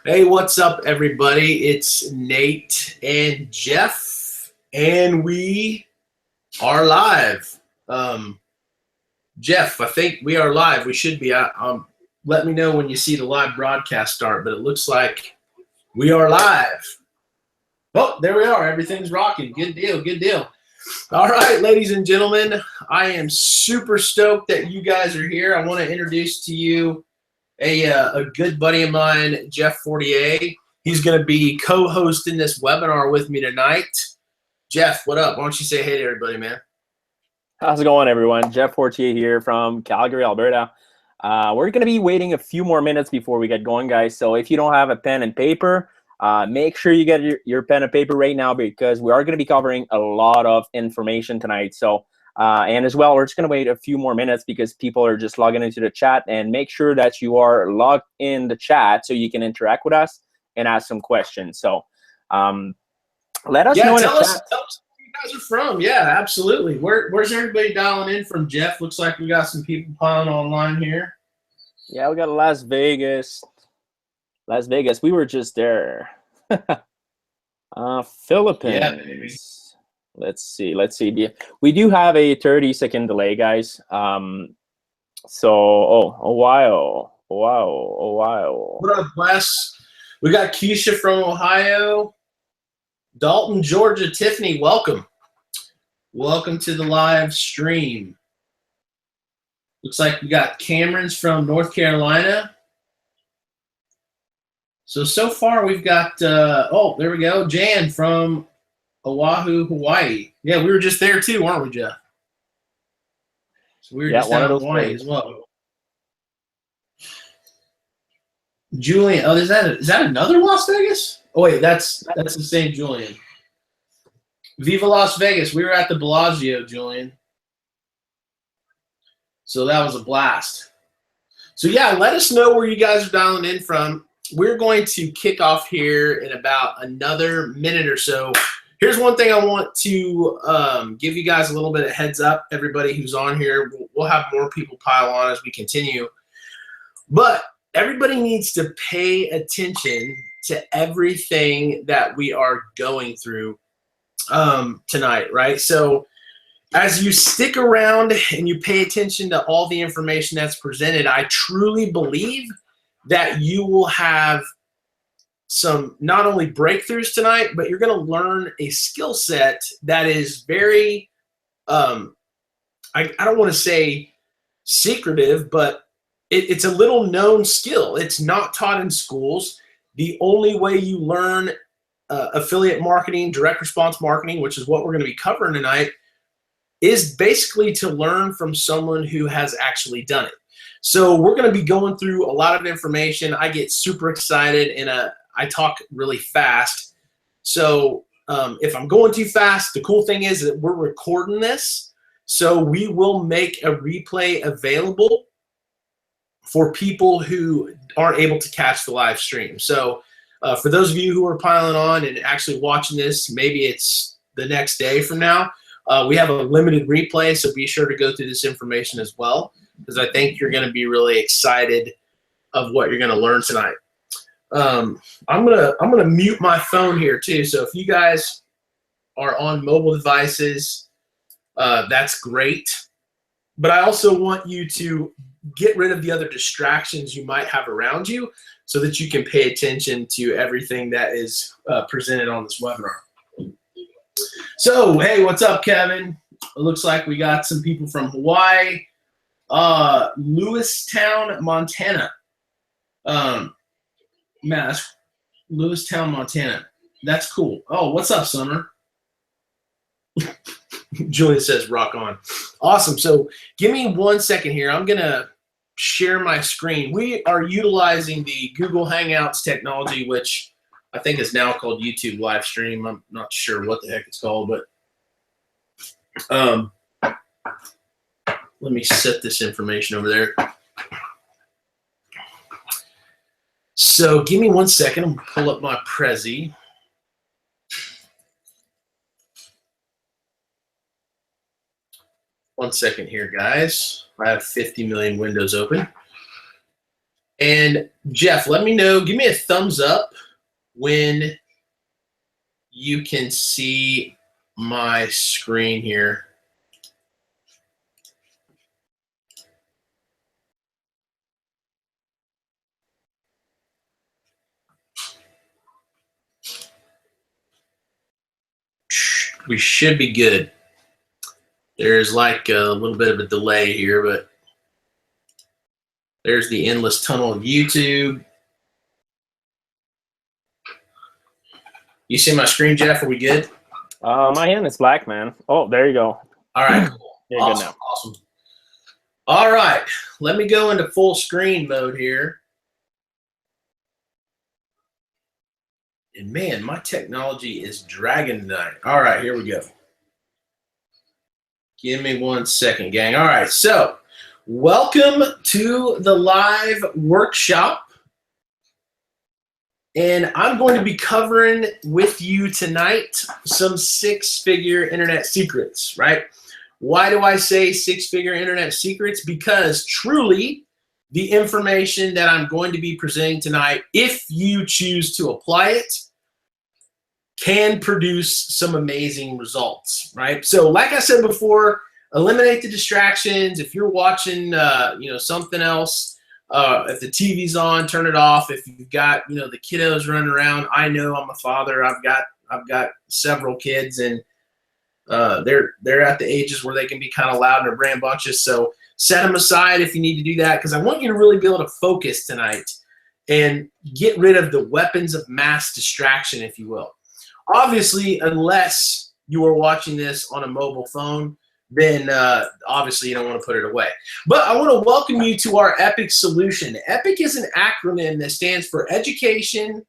Hey, what's up, everybody? It's Nate and Jeff, and we are live. Um, Jeff, I think we are live. We should be. Let me know when you see the live broadcast start, but it looks like we are live. Oh, there we are. Everything's rocking. Good deal. Good deal. All right, ladies and gentlemen, I am super stoked that you guys are here. I want to introduce to you a good buddy of mine, Jeff Fortier. He's going to be co-hosting this webinar with me tonight. Jeff, what up? Why don't you say hey to everybody, man? How's it going, everyone? Jeff Fortier here from Calgary, Alberta. We're going to be waiting a few more minutes before we get going, guys. So if you don't have a pen and paper, make sure you get your pen and paper right now because we are going to be covering a lot of information tonight. So, and as well, we're just going to wait a few more minutes because people are just logging into the chat, and make sure that you are logged in the chat so you can interact with us and ask some questions. So let us know in the chat. Tell us where you guys are from. Yeah, absolutely. Where's everybody dialing in from, Jeff? Looks like we got some people piling online here. Yeah, we got Las Vegas. Las Vegas. We were just there. Philippines. Yeah, baby. Let's see. We do have a 30-second delay, guys. Ohio. What up, Wes? We got Keisha from Ohio. Dalton, Georgia. Tiffany, welcome. Welcome to the live stream. Looks like we got Cameron's from North Carolina. So far we've got, there we go, Jan from Oahu, Hawaii. Yeah, we were just there too, weren't we, Jeff? So we were just down in Hawaii as well. Julian, is that another Las Vegas? Oh wait, that's the same Julian. Viva Las Vegas. We were at the Bellagio, Julian. So that was a blast. So yeah, let us know where you guys are dialing in from. We're going to kick off here in about another minute or so. Here's one thing I want to give you guys a little bit of heads up, everybody who's on here. We'll have more people pile on as we continue. But everybody needs to pay attention to everything that we are going through tonight, right? So as you stick around and you pay attention to all the information that's presented, I truly believe that you will have some not only breakthroughs tonight, but you're going to learn a skill set that is very, I don't want to say secretive, but it's a little known skill. It's not taught in schools. The only way you learn affiliate marketing, direct response marketing, which is what we're going to be covering tonight, is basically to learn from someone who has actually done it. So we're going to be going through a lot of information. I get super excited and I talk really fast. So if I'm going too fast, the cool thing is that we're recording this. So we will make a replay available for people who aren't able to catch the live stream. So for those of you who are piling on and actually watching this, maybe it's the next day from now, we have a limited replay. So be sure to go through this information as well, because I think you're going to be really excited of what you're going to learn tonight. I'm gonna mute my phone here too. So if you guys are on mobile devices, that's great. But I also want you to get rid of the other distractions you might have around you so that you can pay attention to everything that is presented on this webinar. So, hey, what's up, Kevin? It looks like we got some people from Hawaii. Lewistown, Montana. Lewistown, Montana. That's cool. Oh, what's up, Summer? Julia says, rock on. Awesome. So give me 1 second here. I'm going to share my screen. We are utilizing the Google Hangouts technology, which I think is now called YouTube live stream. I'm not sure what the heck it's called, but let me set this information over there. So give me 1 second. I'm going to pull up my Prezi. One second here, guys. I have 50 million windows open. And Jeff, let me know, give me a thumbs up when you can see my screen here. We should be good. There's like a little bit of a delay here, but there's the endless tunnel of YouTube. You see my screen, Jeff? Are we good? My hand is black, man. Oh, there you go. All right, cool. You're Awesome, good now. awesome. All right, let me go into full screen mode here. And man, my technology is dragging tonight. All right, here we go. Give me 1 second, gang. All right, so welcome to the live workshop. And I'm going to be covering with you tonight some six-figure internet secrets, right? Why do I say six-figure internet secrets? Because truly, the information that I'm going to be presenting tonight, if you choose to apply it, can produce some amazing results, right? So like I said before, eliminate the distractions. If you're watching something else, if the TV's on, turn it off. If you've got the kiddos running around, I know I'm a father. I've got several kids, and they're at the ages where they can be kind of loud and they're rambunctious. So set them aside if you need to do that, because I want you to really be able to focus tonight and get rid of the weapons of mass distraction, if you will. Obviously, unless you are watching this on a mobile phone, then obviously you don't want to put it away. But I want to welcome you to our EPIC solution. EPIC is an acronym that stands for education,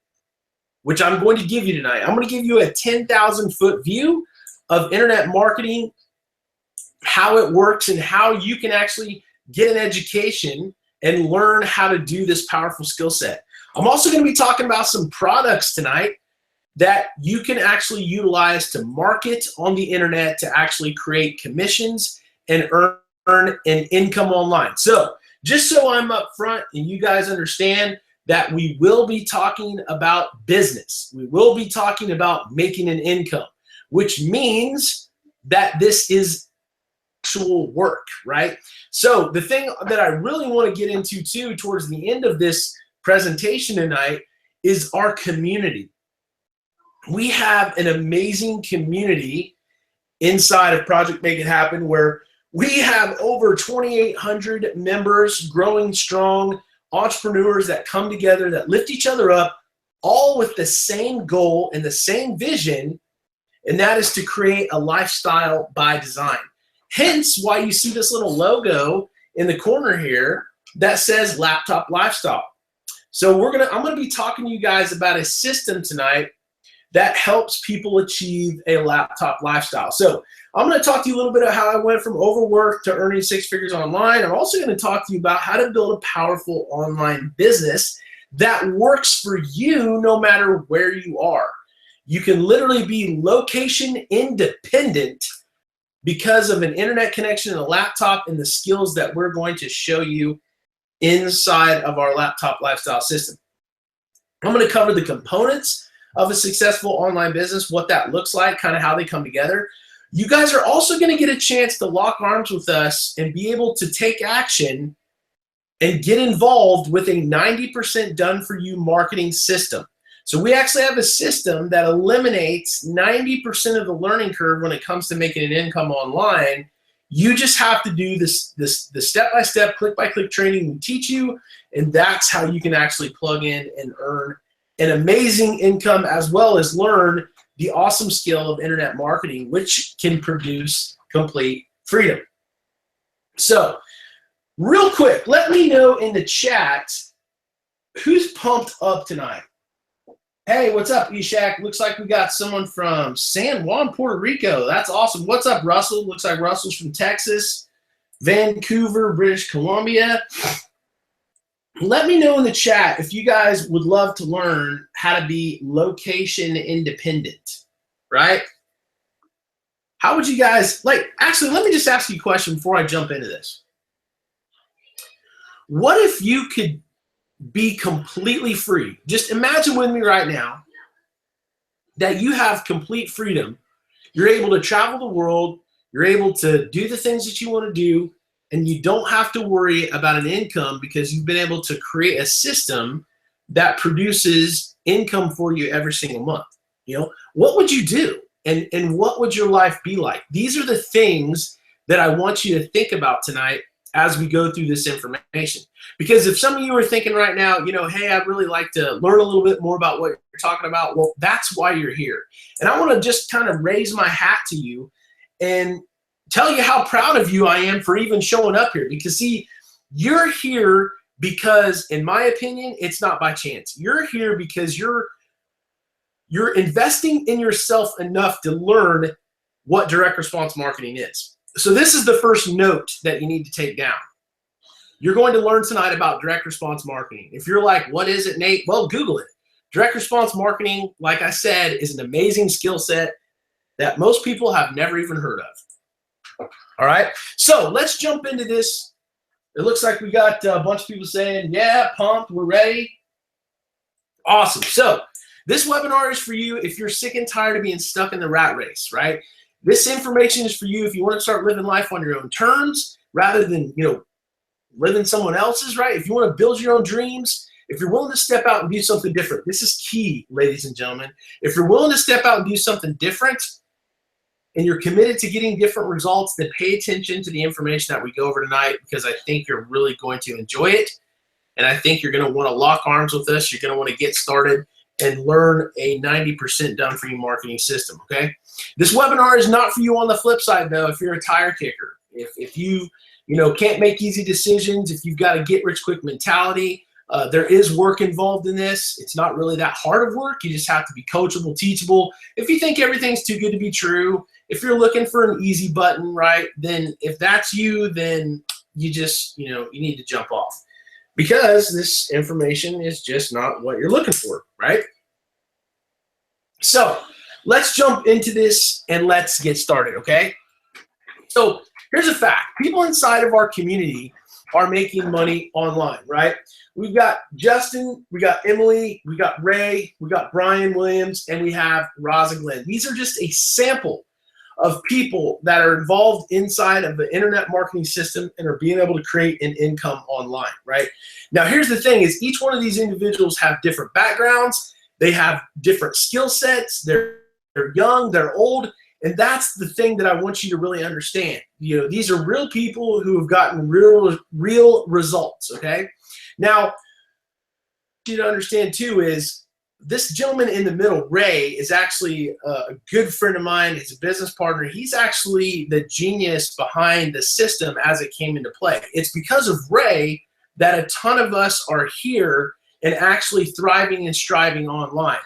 which I'm going to give you tonight. I'm going to give you a 10,000-foot view of internet marketing, how it works, and how you can actually get an education and learn how to do this powerful skill set. I'm also going to be talking about some products tonight that you can actually utilize to market on the internet to actually create commissions and earn an income online. So just so I'm up front and you guys understand that we will be talking about business. We will be talking about making an income, which means that this is actual work, right? So the thing that I really want to get into too towards the end of this presentation tonight is our community. We have an amazing community inside of Project Make It Happen where we have over 2,800 members, growing strong, entrepreneurs that come together, that lift each other up, all with the same goal and the same vision, and that is to create a lifestyle by design. Hence why you see this little logo in the corner here that says Laptop Lifestyle. So I'm gonna be talking to you guys about a system tonight that helps people achieve a laptop lifestyle. So I'm going to talk to you a little bit about how I went from overwork to earning six figures online. I'm also going to talk to you about how to build a powerful online business that works for you no matter where you are. You can literally be location independent because of an internet connection and a laptop and the skills that we're going to show you inside of our laptop lifestyle system. I'm going to cover the components of a successful online business, what that looks like, kind of how they come together. You guys are also going to get a chance to lock arms with us and be able to take action and get involved with a 90% done for you marketing system. So we actually have a system that eliminates 90% of the learning curve when it comes to making an income online. You just have to do the step-by-step, click-by-click training we teach you, and that's how you can actually plug in and earn an amazing income, as well as learn the awesome skill of internet marketing, which can produce complete freedom. So real quick, let me know in the chat who's pumped up tonight. Hey, what's up, Ishak? Looks like we got someone from San Juan, Puerto Rico. That's awesome. What's up, Russell? Looks like Russell's from Texas, Vancouver, British Columbia. Let me know in the chat if you guys would love to learn how to be location independent, right? How would you guys, actually, let me just ask you a question before I jump into this. What if you could be completely free. Just imagine with me right now that you have complete freedom. You're able to travel the world. You're able to do the things that you want to do, and you don't have to worry about an income because you've been able to create a system that produces income for you every single month. You know, what would you do? And what would your life be like? These are the things that I want you to think about tonight as we go through this information. Because if some of you are thinking right now, you know, hey, I'd really like to learn a little bit more about what you're talking about, well, that's why you're here. And I want to just kind of raise my hat to you and tell you how proud of you I am for even showing up here. Because see, you're here because, in my opinion, it's not by chance. You're here because you're investing in yourself enough to learn what direct response marketing is. So this is the first note that you need to take down. You're going to learn tonight about direct response marketing. If you're like, what is it, Nate? Well, Google it. Direct response marketing, like I said, is an amazing skill set that most people have never even heard of. All right, so let's jump into this. It looks like we got a bunch of people saying, yeah, pumped, we're ready. Awesome. So this webinar is for you if you're sick and tired of being stuck in the rat race, right? This information is for you if you want to start living life on your own terms rather than, you know, living someone else's, right? If you want to build your own dreams, if you're willing to step out and do something different, this is key, ladies and gentlemen. If you're willing to step out and do something different and you're committed to getting different results, then pay attention to the information that we go over tonight, because I think you're really going to enjoy it. And I think you're going to want to lock arms with us. You're going to want to get started and learn a 90% done for you marketing system, okay? This webinar is not for you on the flip side, though, if you're a tire kicker. If you can't make easy decisions, if you've got a get rich quick mentality, there is work involved in this. It's not really that hard of work. You just have to be coachable, teachable. If you think everything's too good to be true, if you're looking for an easy button, right, then if that's you, then you just, you need to jump off, because this information is just not what you're looking for, right? So let's jump into this and let's get started, okay? So here's a fact. People inside of our community are making money online, right? We've got Justin, we got Emily, we got Ray, we got Brian Williams, and we have Raza Glenn. These are just a sample of people that are involved inside of the internet marketing system and are being able to create an income online, right? Now, here's the thing is each one of these individuals have different backgrounds. They have different skill sets. They're young, they're old, and that's the thing that I want you to really understand. These are real people who have gotten real results, okay? Now, what you to understand too is this gentleman in the middle, Ray, is actually a good friend of mine. He's a business partner. He's actually the genius behind the system as it came into play. It's because of Ray that a ton of us are here and actually thriving and striving online.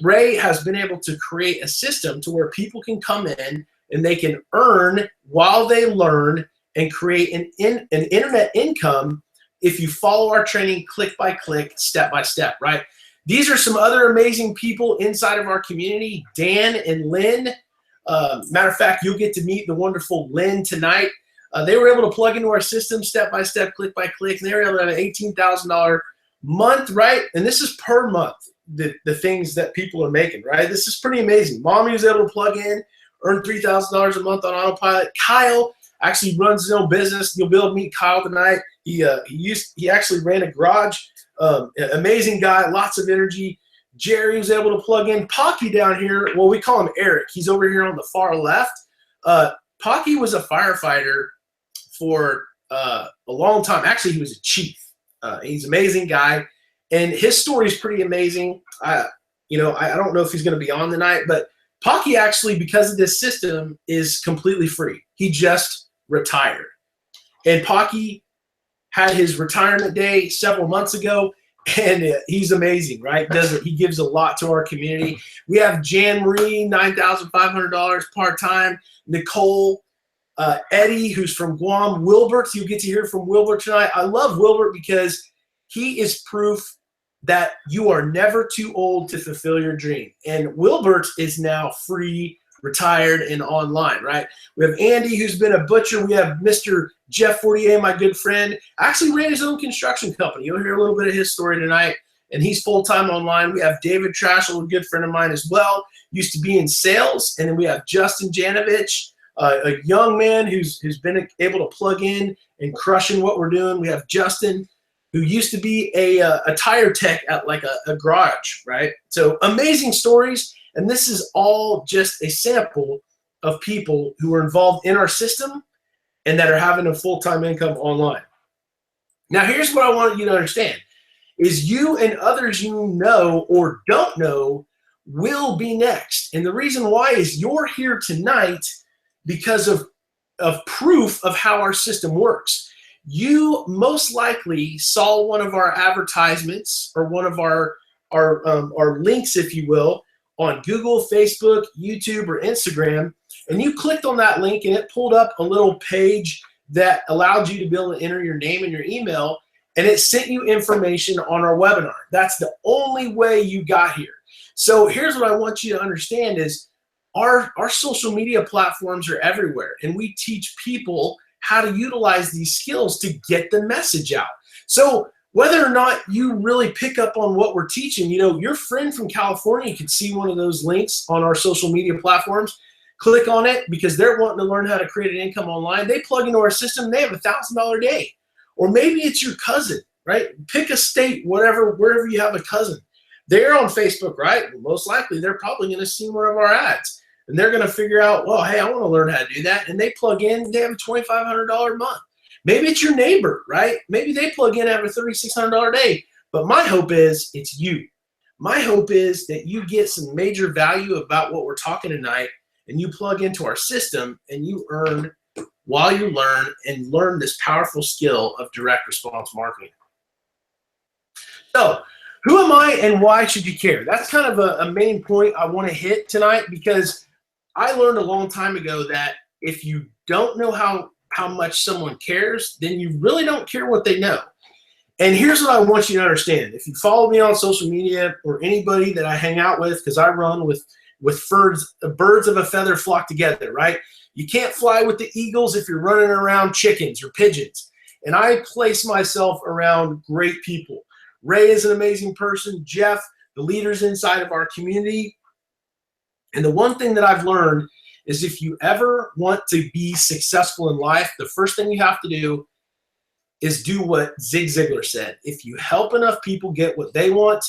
Ray has been able to create a system to where people can come in and they can earn while they learn and create an internet income if you follow our training click by click, step by step, right? These are some other amazing people inside of our community, Dan and Lynn. Matter of fact, you'll get to meet the wonderful Lynn tonight. They were able to plug into our system step by step, click by click, and they were able to have an $18,000 month, right? And this is per month, the things that people are making, right? This is pretty amazing. Mommy was able to plug in, earn $3,000 a month on autopilot. Kyle actually runs his own business. You'll be able to meet Kyle tonight. He actually ran a garage. Amazing guy, lots of energy. Jerry was able to plug in. Pocky down here, well, we call him Eric. He's over here on the far left. Pocky was a firefighter for a long time. Actually, he was a chief. He's an amazing guy, and his story is pretty amazing. I don't know if he's going to be on tonight, but Pocky actually, because of this system, is completely free. He just retired, and Pocky had his retirement day several months ago, and he's amazing, right? He gives a lot to our community. We have Jan Marie, $9,500 part-time. Nicole, Eddie, who's from Guam. Wilbert, you'll get to hear from Wilbert tonight. I love Wilbert because he is proof that you are never too old to fulfill your dream. And Wilbert is now free retired and online, right? We have Andy, who's been a butcher. We have Mr. Jeff Fortier, my good friend, actually ran his own construction company. You'll hear a little bit of his story tonight, and he's full-time online. We have David Trashel, a good friend of mine as well, used to be in sales. And then we have Justin Janovich, a young man who's been able to plug in and crushing what we're doing. We have Justin, who used to be a tire tech at like a garage, right? So amazing stories. And this is all just a sample of people who are involved in our system and that are having a full-time income online. Now, here's what I want you to understand is you and others you know or don't know will be next. And the reason why is you're here tonight because of proof of how our system works. You most likely saw one of our advertisements or one of our links, if you will, on Google, Facebook, YouTube, or Instagram, and you clicked on that link and it pulled up a little page that allowed you to be able to enter your name and your email, and it sent you information on our webinar. That's the only way you got here. So here's what I want you to understand is our social media platforms are everywhere, and we teach people how to utilize these skills to get the message out. So whether or not you really pick up on what we're teaching, you know, your friend from California could see one of those links on our social media platforms, click on it because they're wanting to learn how to create an income online. They plug into our system, they have $1,000 a day. Or maybe it's your cousin, right? Pick a state, wherever you have a cousin. They're on Facebook, right? Most likely they're probably going to see one of our ads. And they're going to figure out, well, hey, I want to learn how to do that. And they plug in, they have a $2,500 a month. Maybe it's your neighbor, right? Maybe they plug in, have a $3,600 a day. But my hope is it's you. My hope is that you get some major value about what we're talking tonight, and you plug into our system and you earn while you learn this powerful skill of direct response marketing. So who am I and why should you care? That's kind of a main point I want to hit tonight, because I learned a long time ago that if you don't know how much someone cares, then you really don't care what they know. And here's what I want you to understand. If you follow me on social media or anybody that I hang out with, because I run with birds of a feather flock together, right? You can't fly with the eagles if you're running around chickens or pigeons. And I place myself around great people. Ray is an amazing person. Jeff, the leaders inside of our community. And the one thing that I've learned is if you ever want to be successful in life, the first thing you have to do is do what Zig Ziglar said. If you help enough people get what they want,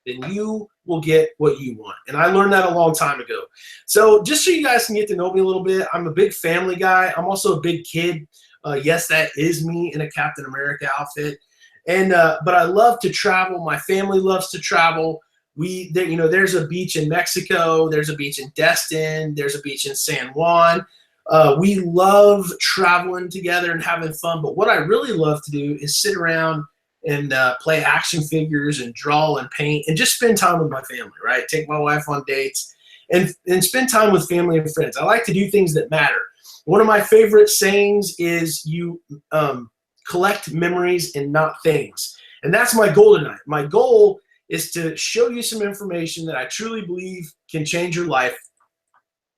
then you will get what you want. And I learned that a long time ago. So just so you guys can get to know me a little bit, I'm a big family guy. I'm also a big kid. Yes, that is me in a Captain America outfit. And but I love to travel. My family loves to travel. There's a beach in Mexico. There's a beach in Destin. There's a beach in San Juan. We love traveling together and having fun. But what I really love to do is sit around and play action figures and draw and paint and just spend time with my family, right? Take my wife on dates and spend time with family and friends. I like to do things that matter. One of my favorite sayings is you collect memories and not things. And that's my goal tonight. My goal is to show you some information that I truly believe can change your life.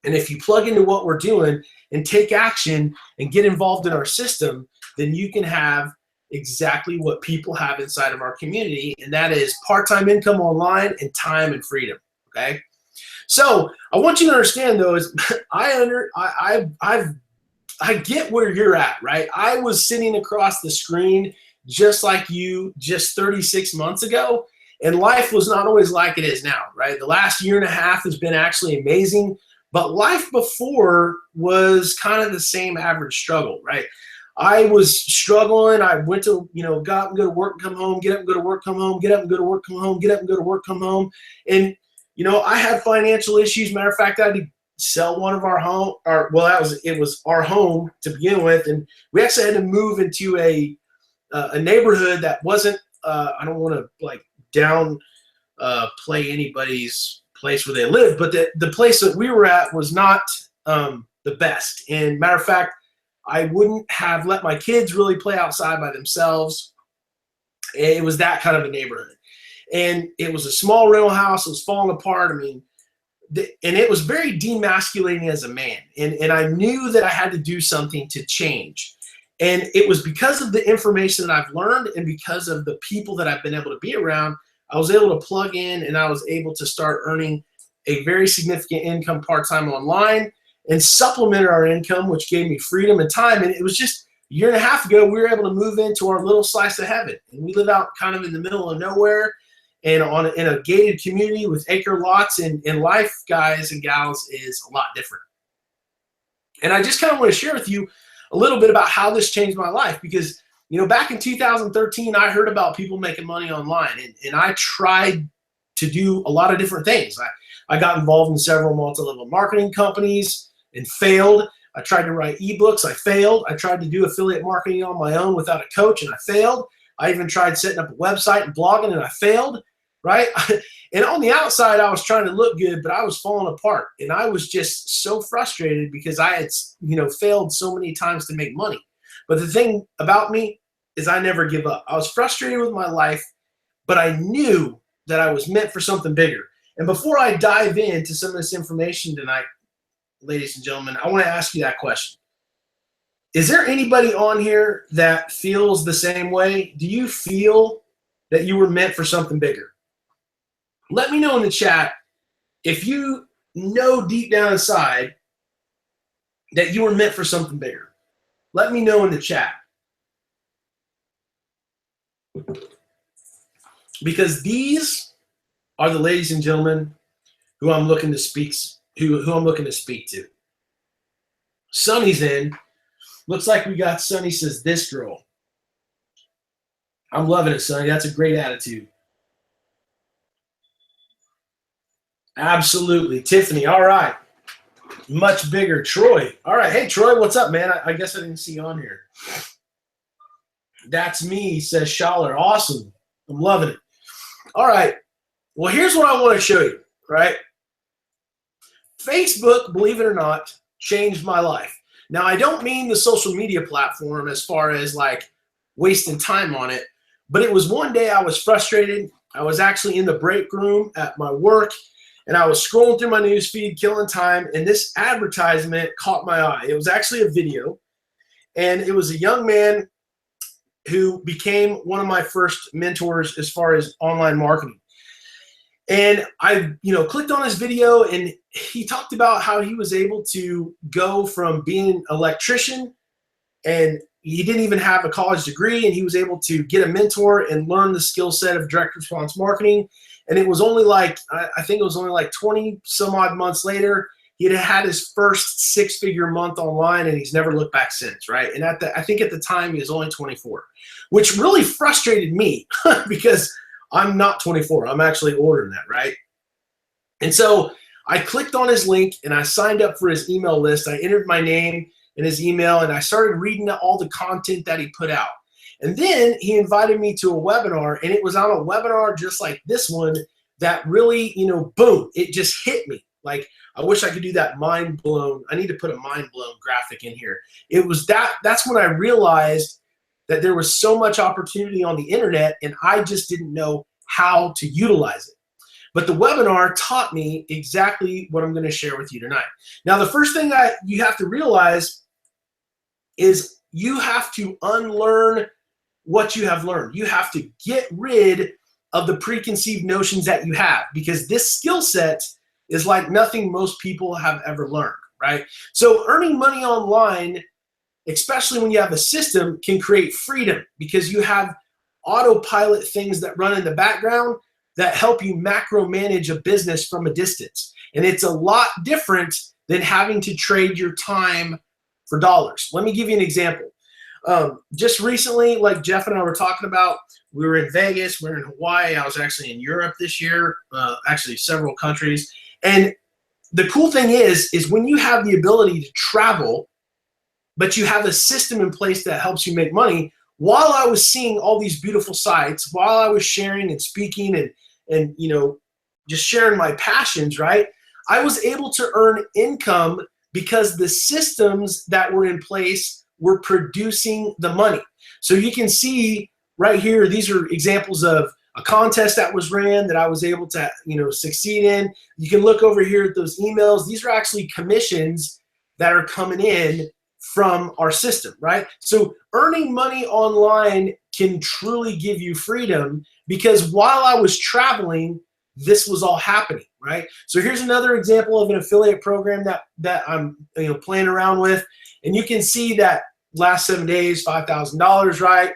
And if you plug into what we're doing and take action and get involved in our system, then you can have exactly what people have inside of our community, and that is part-time income online and time and freedom, okay? So I want you to understand, though, is I get where you're at, right? I was sitting across the screen just like you just 36 months ago, and life was not always like it is now, right? The last year and a half has been actually amazing, but life before was kind of the same average struggle, right? I was struggling. I went to, got up and go to work and come home, get up and go to work, come home, get up and go to work, come home, get up and go to work, come home. And, I had financial issues. Matter of fact, I had to sell one of our home, it was our home to begin with. And we actually had to move into a neighborhood that wasn't, I don't want to play anybody's place where they live, but the place that we were at was not the best. And matter of fact, I wouldn't have let my kids really play outside by themselves. It was that kind of a neighborhood. And it was a small rental house. It was falling apart. I mean, and it was very demasculating as a man. And I knew that I had to do something to change. And it was because of the information that I've learned and because of the people that I've been able to be around, I was able to plug in and I was able to start earning a very significant income part-time online and supplemented our income, which gave me freedom and time. And it was just a year and a half ago, we were able to move into our little slice of heaven. And we live out kind of in the middle of nowhere and in a gated community with acre lots. And life, guys and gals, is a lot different. And I just kind of want to share with you a little bit about how this changed my life, because back in 2013, I heard about people making money online, and I tried to do a lot of different things. I got involved in several multi-level marketing companies and failed. I tried to write ebooks. I failed. I tried to do affiliate marketing on my own without a coach, and I failed. I even tried setting up a website and blogging, and I failed, right? And on the outside, I was trying to look good, but I was falling apart. And I was just so frustrated because I had, failed so many times to make money. But the thing about me is I never give up. I was frustrated with my life, but I knew that I was meant for something bigger. And before I dive into some of this information tonight, ladies and gentlemen, I want to ask you that question. Is there anybody on here that feels the same way? Do you feel that you were meant for something bigger? Let me know in the chat if you know deep down inside that you were meant for something bigger. Let me know in the chat. Because these are the ladies and gentlemen who I'm looking to speak to. Sonny's in. Looks like we got Sonny says this girl. I'm loving it, Sonny. That's a great attitude. Absolutely. Tiffany, all right. Much bigger. Troy. All right. Hey, Troy, what's up, man? I guess I didn't see you on here. That's me, says Schaller. Awesome. I'm loving it. All right. Well, here's what I want to show you, right? Facebook, believe it or not, changed my life. Now, I don't mean the social media platform as far as like wasting time on it, but it was one day I was frustrated. I was actually in the break room at my work, and I was scrolling through my news feed, killing time, and this advertisement caught my eye. It was actually a video, and it was a young man who became one of my first mentors as far as online marketing. And I, clicked on his video, and he talked about how he was able to go from being an electrician, and he didn't even have a college degree, and he was able to get a mentor and learn the skill set of direct response marketing. And it was only like, I think it was only like 20 some odd months later, he had his first six-figure month online, and he's never looked back since, right? And I think at the time he was only 24, which really frustrated me because I'm not 24. I'm actually older than that, right? And so I clicked on his link, and I signed up for his email list. I entered my name and his email, and I started reading all the content that he put out. And then he invited me to a webinar, and it was on a webinar just like this one that really, boom, it just hit me. Like, I wish I could do that mind blown. I need to put a mind blown graphic in here. It was that's when I realized that there was so much opportunity on the internet, and I just didn't know how to utilize it. But the webinar taught me exactly what I'm going to share with you tonight. Now, the first thing you have to realize is you have to unlearn what you have learned. You have to get rid of the preconceived notions that you have, because this skill set is like nothing most people have ever learned, right? So earning money online, especially when you have a system, can create freedom because you have autopilot things that run in the background that help you macro manage a business from a distance. And it's a lot different than having to trade your time for dollars. Let me give you an example. Just recently, like Jeff and I were talking about, we were in Vegas, we were in Hawaii. I was actually in Europe this year, actually several countries. And the cool thing is when you have the ability to travel, but you have a system in place that helps you make money, while I was seeing all these beautiful sites, while I was sharing and speaking and just sharing my passions, right? I was able to earn income because the systems that were in place were producing the money. So you can see right here, these are examples of a contest that was ran that I was able to, succeed in. You can look over here at those emails. These are actually commissions that are coming in from our system, right? So earning money online can truly give you freedom, because while I was traveling, this was all happening, right? So here's another example of an affiliate program that I'm playing around with, and you can see that last 7 days, $5,000, right?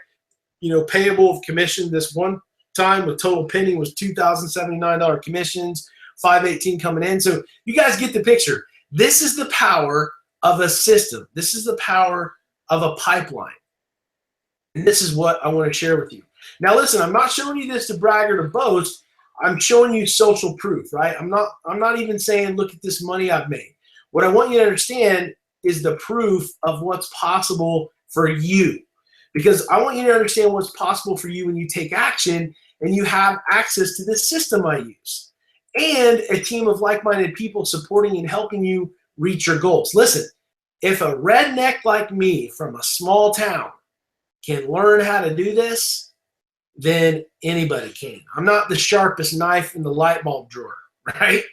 Payable of commission this one time with total pending was $2,079 commissions, 518 coming in. So you guys get the picture. This is the power of a system. This is the power of a pipeline. And this is what I want to share with you. Now listen, I'm not showing you this to brag or to boast. I'm showing you social proof, right? I'm not even saying, look at this money I've made. What I want you to understand is the proof of what's possible for you. Because I want you to understand what's possible for you when you take action and you have access to this system I use and a team of like-minded people supporting and helping you reach your goals. Listen, if a redneck like me from a small town can learn how to do this, then anybody can. I'm not the sharpest knife in the light bulb drawer, right?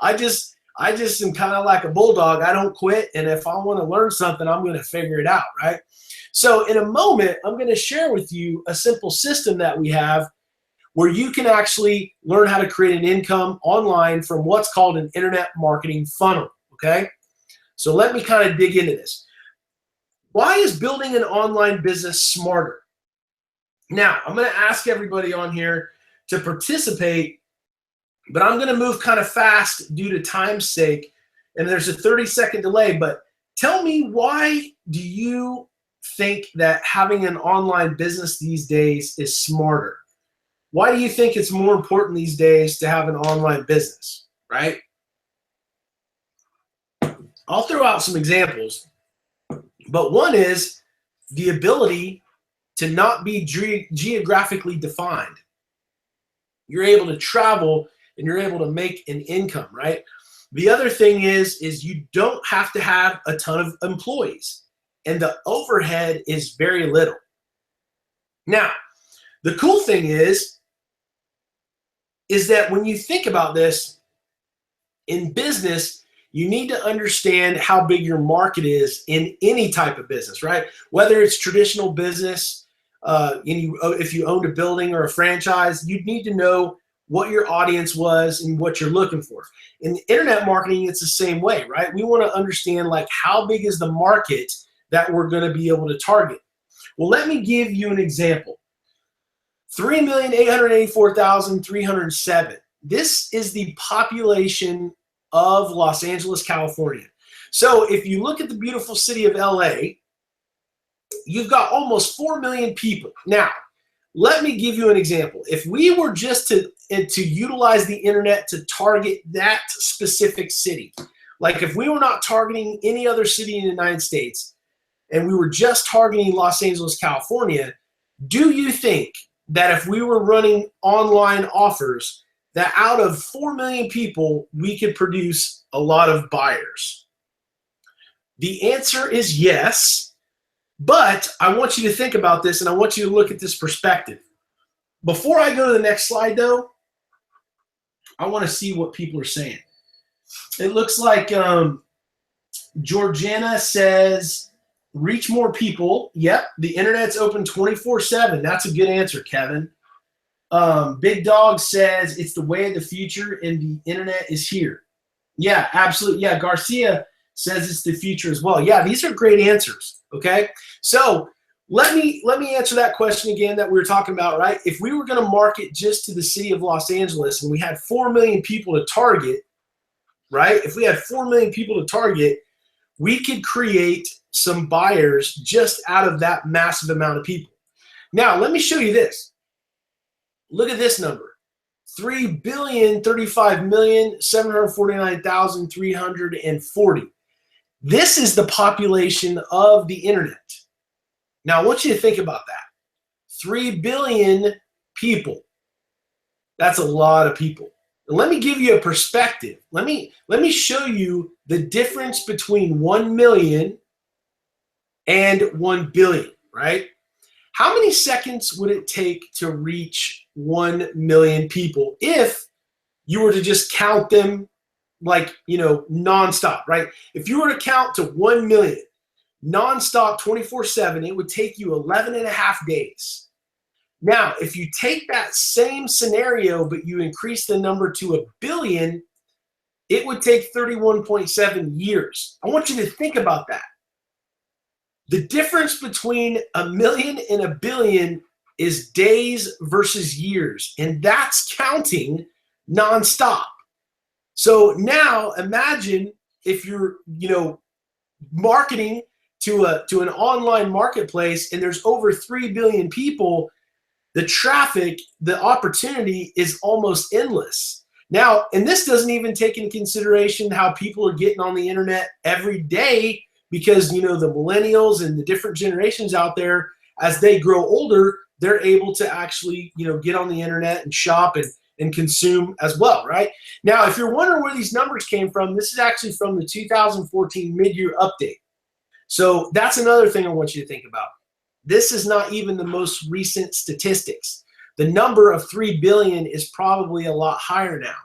I just am kind of like a bulldog. I don't quit, and if I want to learn something, I'm going to figure it out, right? So in a moment, I'm going to share with you a simple system that we have where you can actually learn how to create an income online from what's called an internet marketing funnel, okay? So let me kind of dig into this. Why is building an online business smarter? Now, I'm going to ask everybody on here to participate, but I'm going to move kind of fast due to time's sake, and there's a 30-second delay, but tell me, why do you think that having an online business these days is smarter? Why do you think it's more important these days to have an online business, right? I'll throw out some examples, but one is the ability to not be geographically defined. You're able to travel and you're able to make an income, right? The other thing is you don't have to have a ton of employees, and the overhead is very little. Now, the cool thing is that when you think about this, in business, you need to understand how big your market is in any type of business, right? Whether it's traditional business, if you owned a building or a franchise, you'd need to know what your audience was and what you're looking for. In internet marketing, it's the same way, right? We want to understand, like, how big is the market that we're going to be able to target. Well, let me give you an example. 3,884,307. This is the population of Los Angeles, California. So if you look at the beautiful city of LA, you've got almost 4 million people. Now, let me give you an example. If we were just to utilize the internet to target that specific city, like if we were not targeting any other city in the United States and we were just targeting Los Angeles, California, do you think that if we were running online offers, that out of 4 million people, we could produce a lot of buyers? The answer is yes, but I want you to think about this, and I want you to look at this perspective. Before I go to the next slide, though, I want to see what people are saying. It looks like Georgiana says, reach more people. Yep, the internet's open 24/7. That's a good answer, Kevin. Big Dog says it's the way of the future and the internet is here. Yeah, absolutely. Yeah, Garcia says it's the future as well. Yeah, these are great answers. Okay, so let me answer that question again that we were talking about, right? If we were going to market just to the city of Los Angeles and we had 4 million people to target, right? If we had 4 million people to target, we could create some buyers just out of that massive amount of people. Now, let me show you this. Look at this number, 3,035,749,340. This is the population of the internet. Now, I want you to think about that. 3 billion people. That's a lot of people. And let me give you a perspective. Let me show you the difference between 1 million and 1 billion, right? How many seconds would it take to reach 1 million people if you were to just count them like, nonstop, right? If you were to count to 1 million nonstop 24/7, it would take you 11 and a half days. Now, if you take that same scenario, but you increase the number to 1 billion, it would take 31.7 years. I want you to think about that. The difference between 1 million and 1 billion is days versus years, and that's counting nonstop. So now imagine if you're, marketing to an online marketplace and there's over 3 billion people, the traffic, the opportunity is almost endless. Now, and this doesn't even take into consideration how people are getting on the internet every day, because, the millennials and the different generations out there, as they grow older, they're able to actually, get on the internet and shop and consume as well, right? Now, if you're wondering where these numbers came from, this is actually from the 2014 mid-year update. So that's another thing I want you to think about. This is not even the most recent statistics. The number of 3 billion is probably a lot higher now.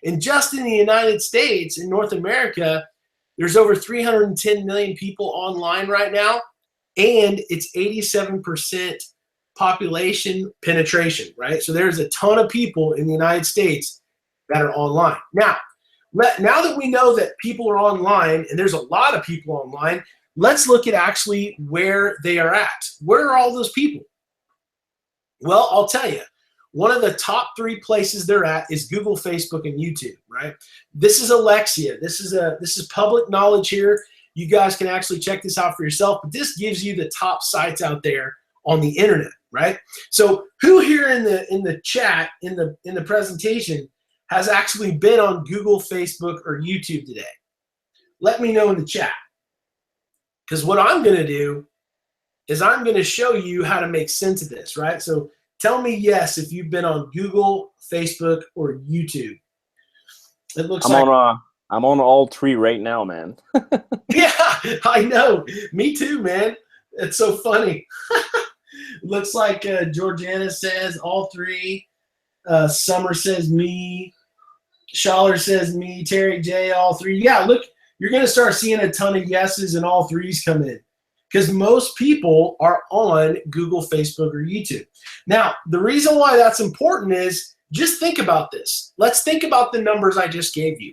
And just in the United States, in North America, there's over 310 million people online right now, and it's 87% population penetration, right? So there's a ton of people in the United States that are online. Now that we know that people are online, and there's a lot of people online, let's look at actually where they are at. Where are all those people? Well, I'll tell you. One of the top 3 places they're at is Google, Facebook, and YouTube, right? This is Alexia. This is public knowledge here. You guys can actually check this out for yourself, but this gives you the top sites out there on the internet, right? So who here in the chat, in the presentation, has actually been on Google, Facebook, or YouTube today? Let me know in the chat. Because what I'm going to do is I'm going to show you how to make sense of this, right? So tell me yes if you've been on Google, Facebook, or YouTube. It looks I'm on all 3 right now, man. Yeah, I know. Me too, man. It's so funny. Looks like Georgiana says all 3. Summer says me. Schaller says me. Terry J, all 3. Yeah, look, you're going to start seeing a ton of yeses and all 3s come in, because most people are on Google, Facebook, or YouTube. Now, the reason why that's important is just think about this. Let's think about the numbers I just gave you,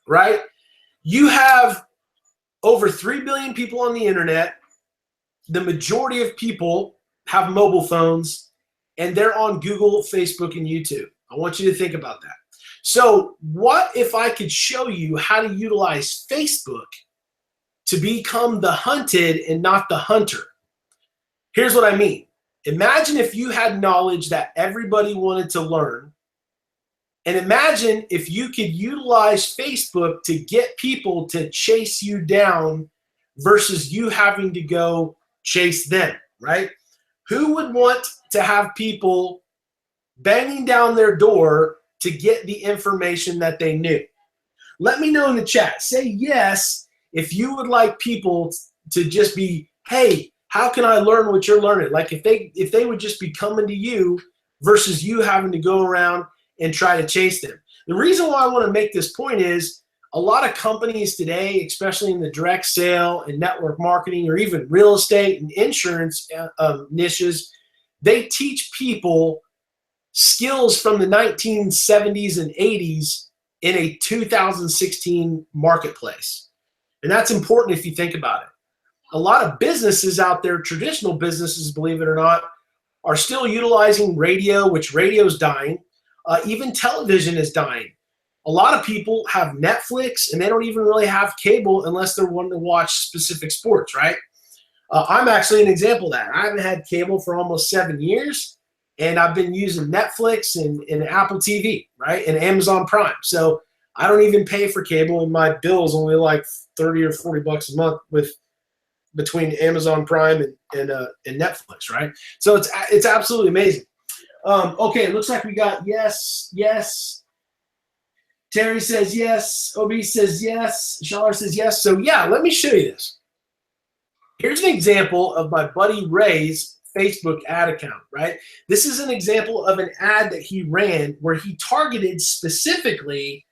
right? You have over 3 billion people on the internet. The majority of people have mobile phones, and they're on Google, Facebook, and YouTube. I want you to think about that. So what if I could show you how to utilize Facebook to become the hunted and not the hunter? Here's what I mean. Imagine if you had knowledge that everybody wanted to learn, and imagine if you could utilize Facebook to get people to chase you down versus you having to go chase them, right? Who would want to have people banging down their door to get the information that they knew? Let me know in the chat. Say yes if you would like people to just be, hey, how can I learn what you're learning? Like if they would just be coming to you versus you having to go around and try to chase them. The reason why I want to make this point is a lot of companies today, especially in the direct sale and network marketing, or even real estate and insurance niches, they teach people skills from the 1970s and 80s in a 2016 marketplace. And that's important if you think about it. A lot of businesses out there, traditional businesses, believe it or not, are still utilizing radio, which radio is dying. Even television is dying. A lot of people have Netflix, and they don't even really have cable unless they're wanting to watch specific sports, right? I'm actually an example of that. I haven't had cable for almost 7 years, and I've been using Netflix and Apple TV, right, and Amazon Prime. So I don't even pay for cable, and my bill is only like $30 or $40 a month between Amazon Prime and Netflix, right? So it's absolutely amazing. Okay, it looks like we got yes. Terry says yes. OB says yes. Schaller says yes. So yeah, let me show you this. Here's an example of my buddy Ray's Facebook ad account, right? This is an example of an ad that he ran where he targeted specifically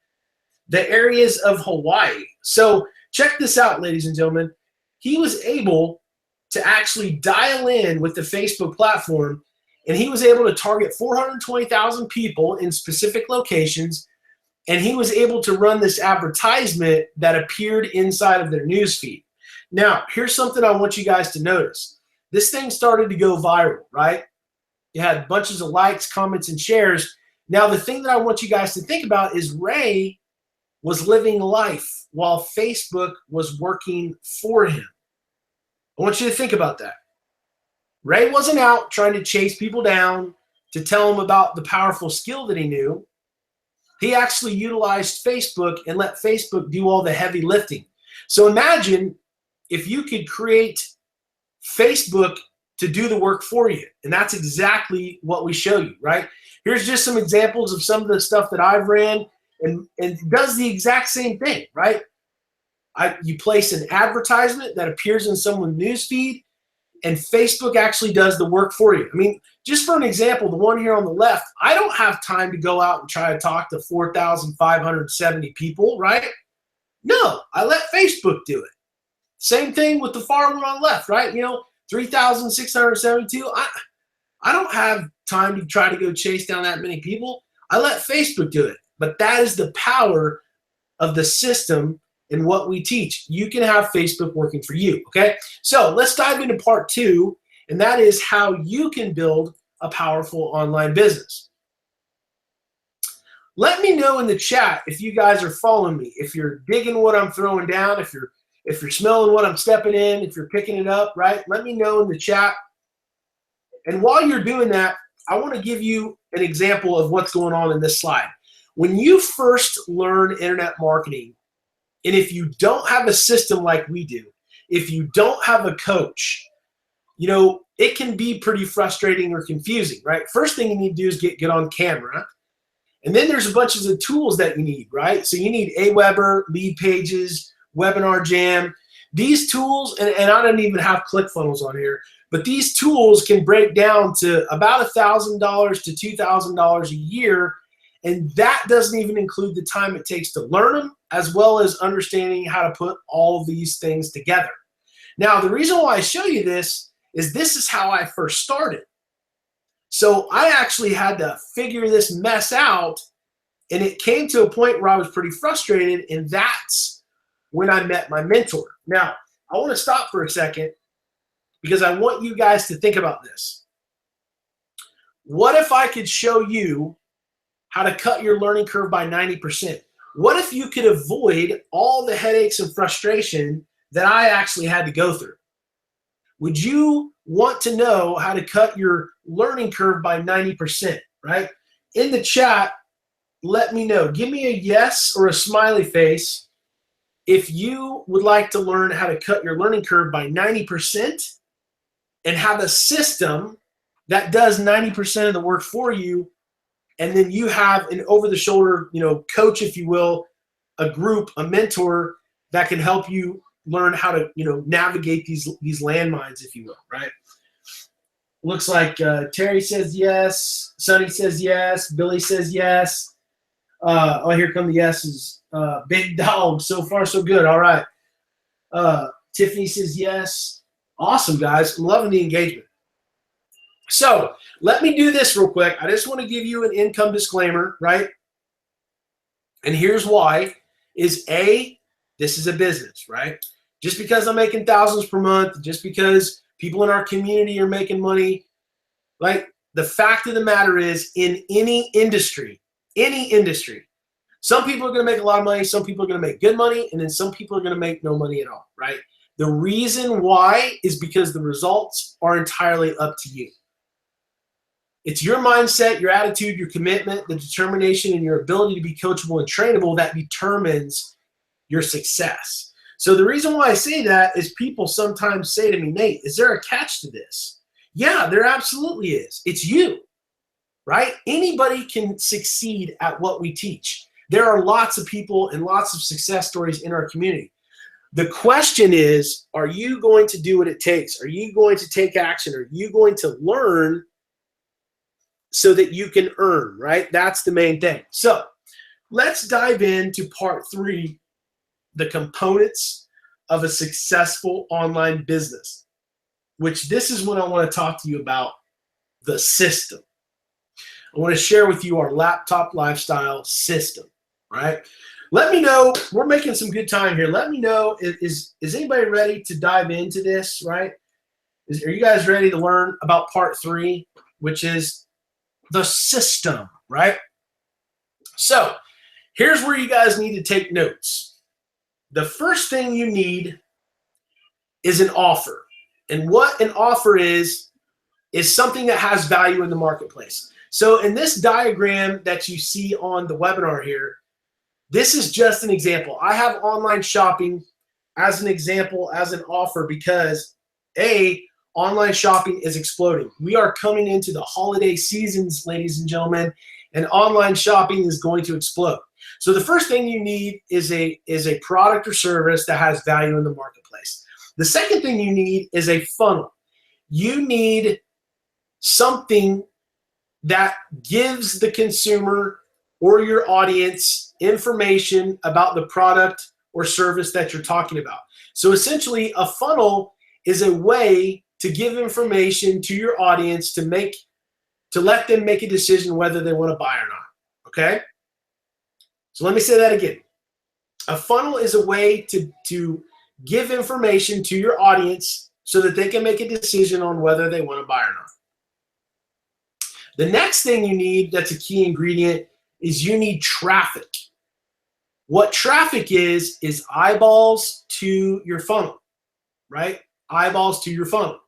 the areas of Hawaii. So check this out, ladies and gentlemen. He was able to actually dial in with the Facebook platform, and he was able to target 420,000 people in specific locations, and he was able to run this advertisement that appeared inside of their newsfeed. Now, here's something I want you guys to notice. This thing started to go viral, right? You had bunches of likes, comments, and shares. Now, the thing that I want you guys to think about is Ray was living life while Facebook was working for him. I want you to think about that. Ray wasn't out trying to chase people down to tell them about the powerful skill that he knew. He actually utilized Facebook and let Facebook do all the heavy lifting. So imagine if you could create Facebook to do the work for you. And that's exactly what we show you, right? Here's just some examples of some of the stuff that I've ran, and does the exact same thing, right? You place an advertisement that appears in someone's newsfeed, and Facebook actually does the work for you. I mean, just for an example, the one here on the left, I don't have time to go out and try to talk to 4,570 people, right? No, I let Facebook do it. Same thing with the far one on the left, right? 3,672. I don't have time to try to go chase down that many people. I let Facebook do it. But that is the power of the system and what we teach. You can have Facebook working for you, okay? So let's dive into part 2, and that is how you can build a powerful online business. Let me know in the chat if you guys are following me, if you're digging what I'm throwing down, if you're smelling what I'm stepping in, if you're picking it up, right? Let me know in the chat. And while you're doing that, I want to give you an example of what's going on in this slide. When you first learn internet marketing, and if you don't have a system like we do, if you don't have a coach, it can be pretty frustrating or confusing, right? First thing you need to do is get on camera. And then there's a bunch of tools that you need, right? So you need Aweber, Lead Pages, Webinar Jam. These tools, and I don't even have ClickFunnels on here, but these tools can break down to about $1,000 to $2,000 a year. And that doesn't even include the time it takes to learn them, as well as understanding how to put all these things together. Now, the reason why I show you this is how I first started. So I actually had to figure this mess out, and it came to a point where I was pretty frustrated, and that's when I met my mentor. Now, I want to stop for a second because I want you guys to think about this. What if I could show you how to cut your learning curve by 90%? What if you could avoid all the headaches and frustration that I actually had to go through? Would you want to know how to cut your learning curve by 90%, right? In the chat, let me know. Give me a yes or a smiley face if you would like to learn how to cut your learning curve by 90% and have a system that does 90% of the work for you. And then you have an over-the-shoulder, coach, if you will, a group, a mentor that can help you learn how to, navigate these landmines, if you will, right? Looks like Terry says yes. Sonny says yes. Billy says yes. Oh, here come the yeses. Big dog. So far, so good. All right. Tiffany says yes. Awesome, guys. I'm loving the engagement. So let me do this real quick. I just want to give you an income disclaimer, right? And here's why is A, this is a business, right? Just because I'm making thousands per month, just because people in our community are making money, like the fact of the matter is in any industry, some people are going to make a lot of money, some people are going to make good money, and then some people are going to make no money at all, right? The reason why is because the results are entirely up to you. It's your mindset, your attitude, your commitment, the determination, and your ability to be coachable and trainable that determines your success. So the reason why I say that is people sometimes say to me, Nate, is there a catch to this? Yeah, there absolutely is. It's you, right? Anybody can succeed at what we teach. There are lots of people and lots of success stories in our community. The question is, are you going to do what it takes? Are you going to take action? Are you going to learn so that you can earn, right? That's the main thing. So let's dive into part 3, the components of a successful online business, which this is what I want to talk to you about, the system. I want to share with you our laptop lifestyle system, right? Let me know. We're making some good time here. Let me know, is anybody ready to dive into this, right? Are you guys ready to learn about part 3, which is the system, right? So here's where you guys need to take notes. The first thing you need is an offer. And what an offer is something that has value in the marketplace. So in this diagram that you see on the webinar here, this is just an example. I have online shopping as an example, as an offer, because online shopping is exploding. We are coming into the holiday seasons, ladies and gentlemen, and online shopping is going to explode. So the first thing you need is a product or service that has value in the marketplace. The second thing you need is a funnel. You need something that gives the consumer or your audience information about the product or service that you're talking about. So essentially, a funnel is a way to give information to your audience to let them make a decision whether they want to buy or not. Okay? So let me say that again. A funnel is a way to give information to your audience so that they can make a decision on whether they want to buy or not. The next thing you need, that's a key ingredient, is you need traffic. What traffic is eyeballs to your funnel, right? Eyeballs to your funnel.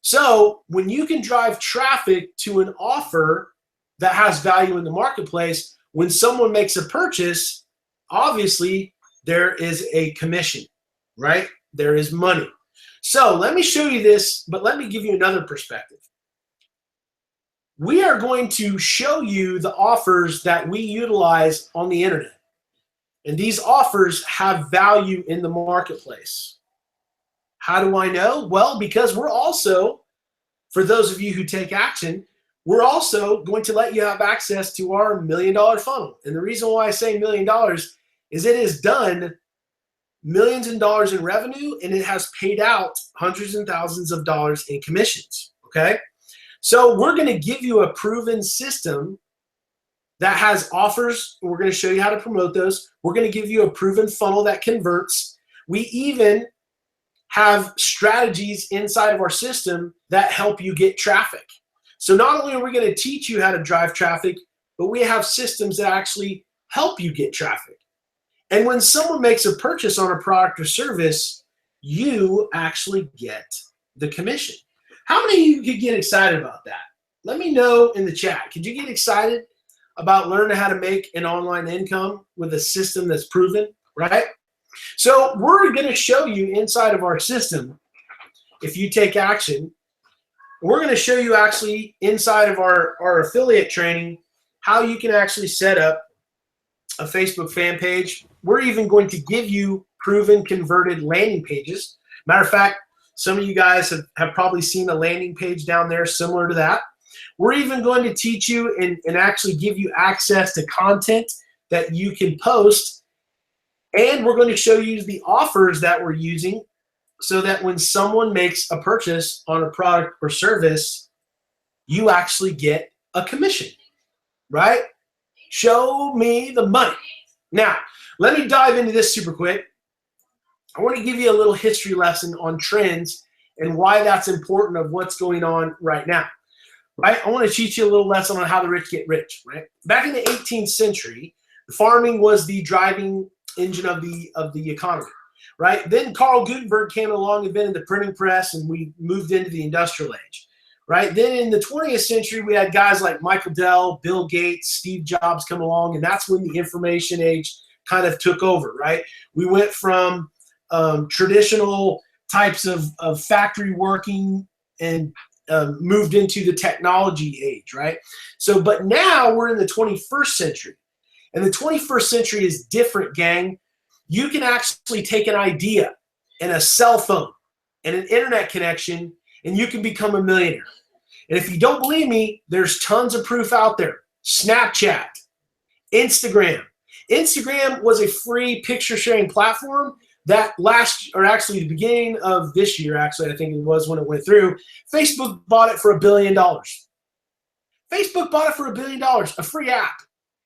So when you can drive traffic to an offer that has value in the marketplace, when someone makes a purchase, obviously there is a commission, right? There is money. So let me show you this, but let me give you another perspective. We are going to show you the offers that we utilize on the internet. And these offers have value in the marketplace. How do I know? Well, because we're also, for those of you who take action, we're also going to let you have access to our $1 million funnel. And the reason why I say $1 million is it has done millions of dollars in revenue, and it has paid out hundreds and thousands of dollars in commissions, okay? So we're going to give you a proven system that has offers. We're going to show you how to promote those. We're going to give you a proven funnel that converts. We even have strategies inside of our system that help you get traffic. So not only are we going to teach you how to drive traffic, but we have systems that actually help you get traffic. And when someone makes a purchase on a product or service, you actually get the commission. How many of you could get excited about that? Let me know in the chat. Could you get excited about learning how to make an online income with a system that's proven, right? So we're going to show you inside of our system, if you take action, we're going to show you actually inside of our affiliate training how you can actually set up a Facebook fan page. We're even going to give you proven converted landing pages. Matter of fact, some of you guys have probably seen a landing page down there similar to that. We're even going to teach you and actually give you access to content that you can post. And we're going to show you the offers that we're using so that when someone makes a purchase on a product or service, you actually get a commission, right? Show me the money. Now, let me dive into this super quick. I want to give you a little history lesson on trends and why that's important of what's going on right now, right? I want to teach you a little lesson on how the rich get rich, right? Back in the 18th century, farming was the driving engine of the economy, right? Then Carl Gutenberg came along, invented the printing press, and we moved into the industrial age, right? Then in the 20th century, we had guys like Michael Dell, Bill Gates, Steve Jobs come along, and that's when the information age kind of took over, right? We went from traditional types of factory working and moved into the technology age, right? So, but now we're in the 21st century. And the 21st century is different, gang. You can actually take an idea and a cell phone and an internet connection, and you can become a millionaire. And if you don't believe me, there's tons of proof out there. Snapchat, Instagram. Instagram was a free picture sharing platform that actually the beginning of this year, actually, I think it was when it went through, Facebook bought it for $1 billion. Facebook bought it for $1 billion, a free app,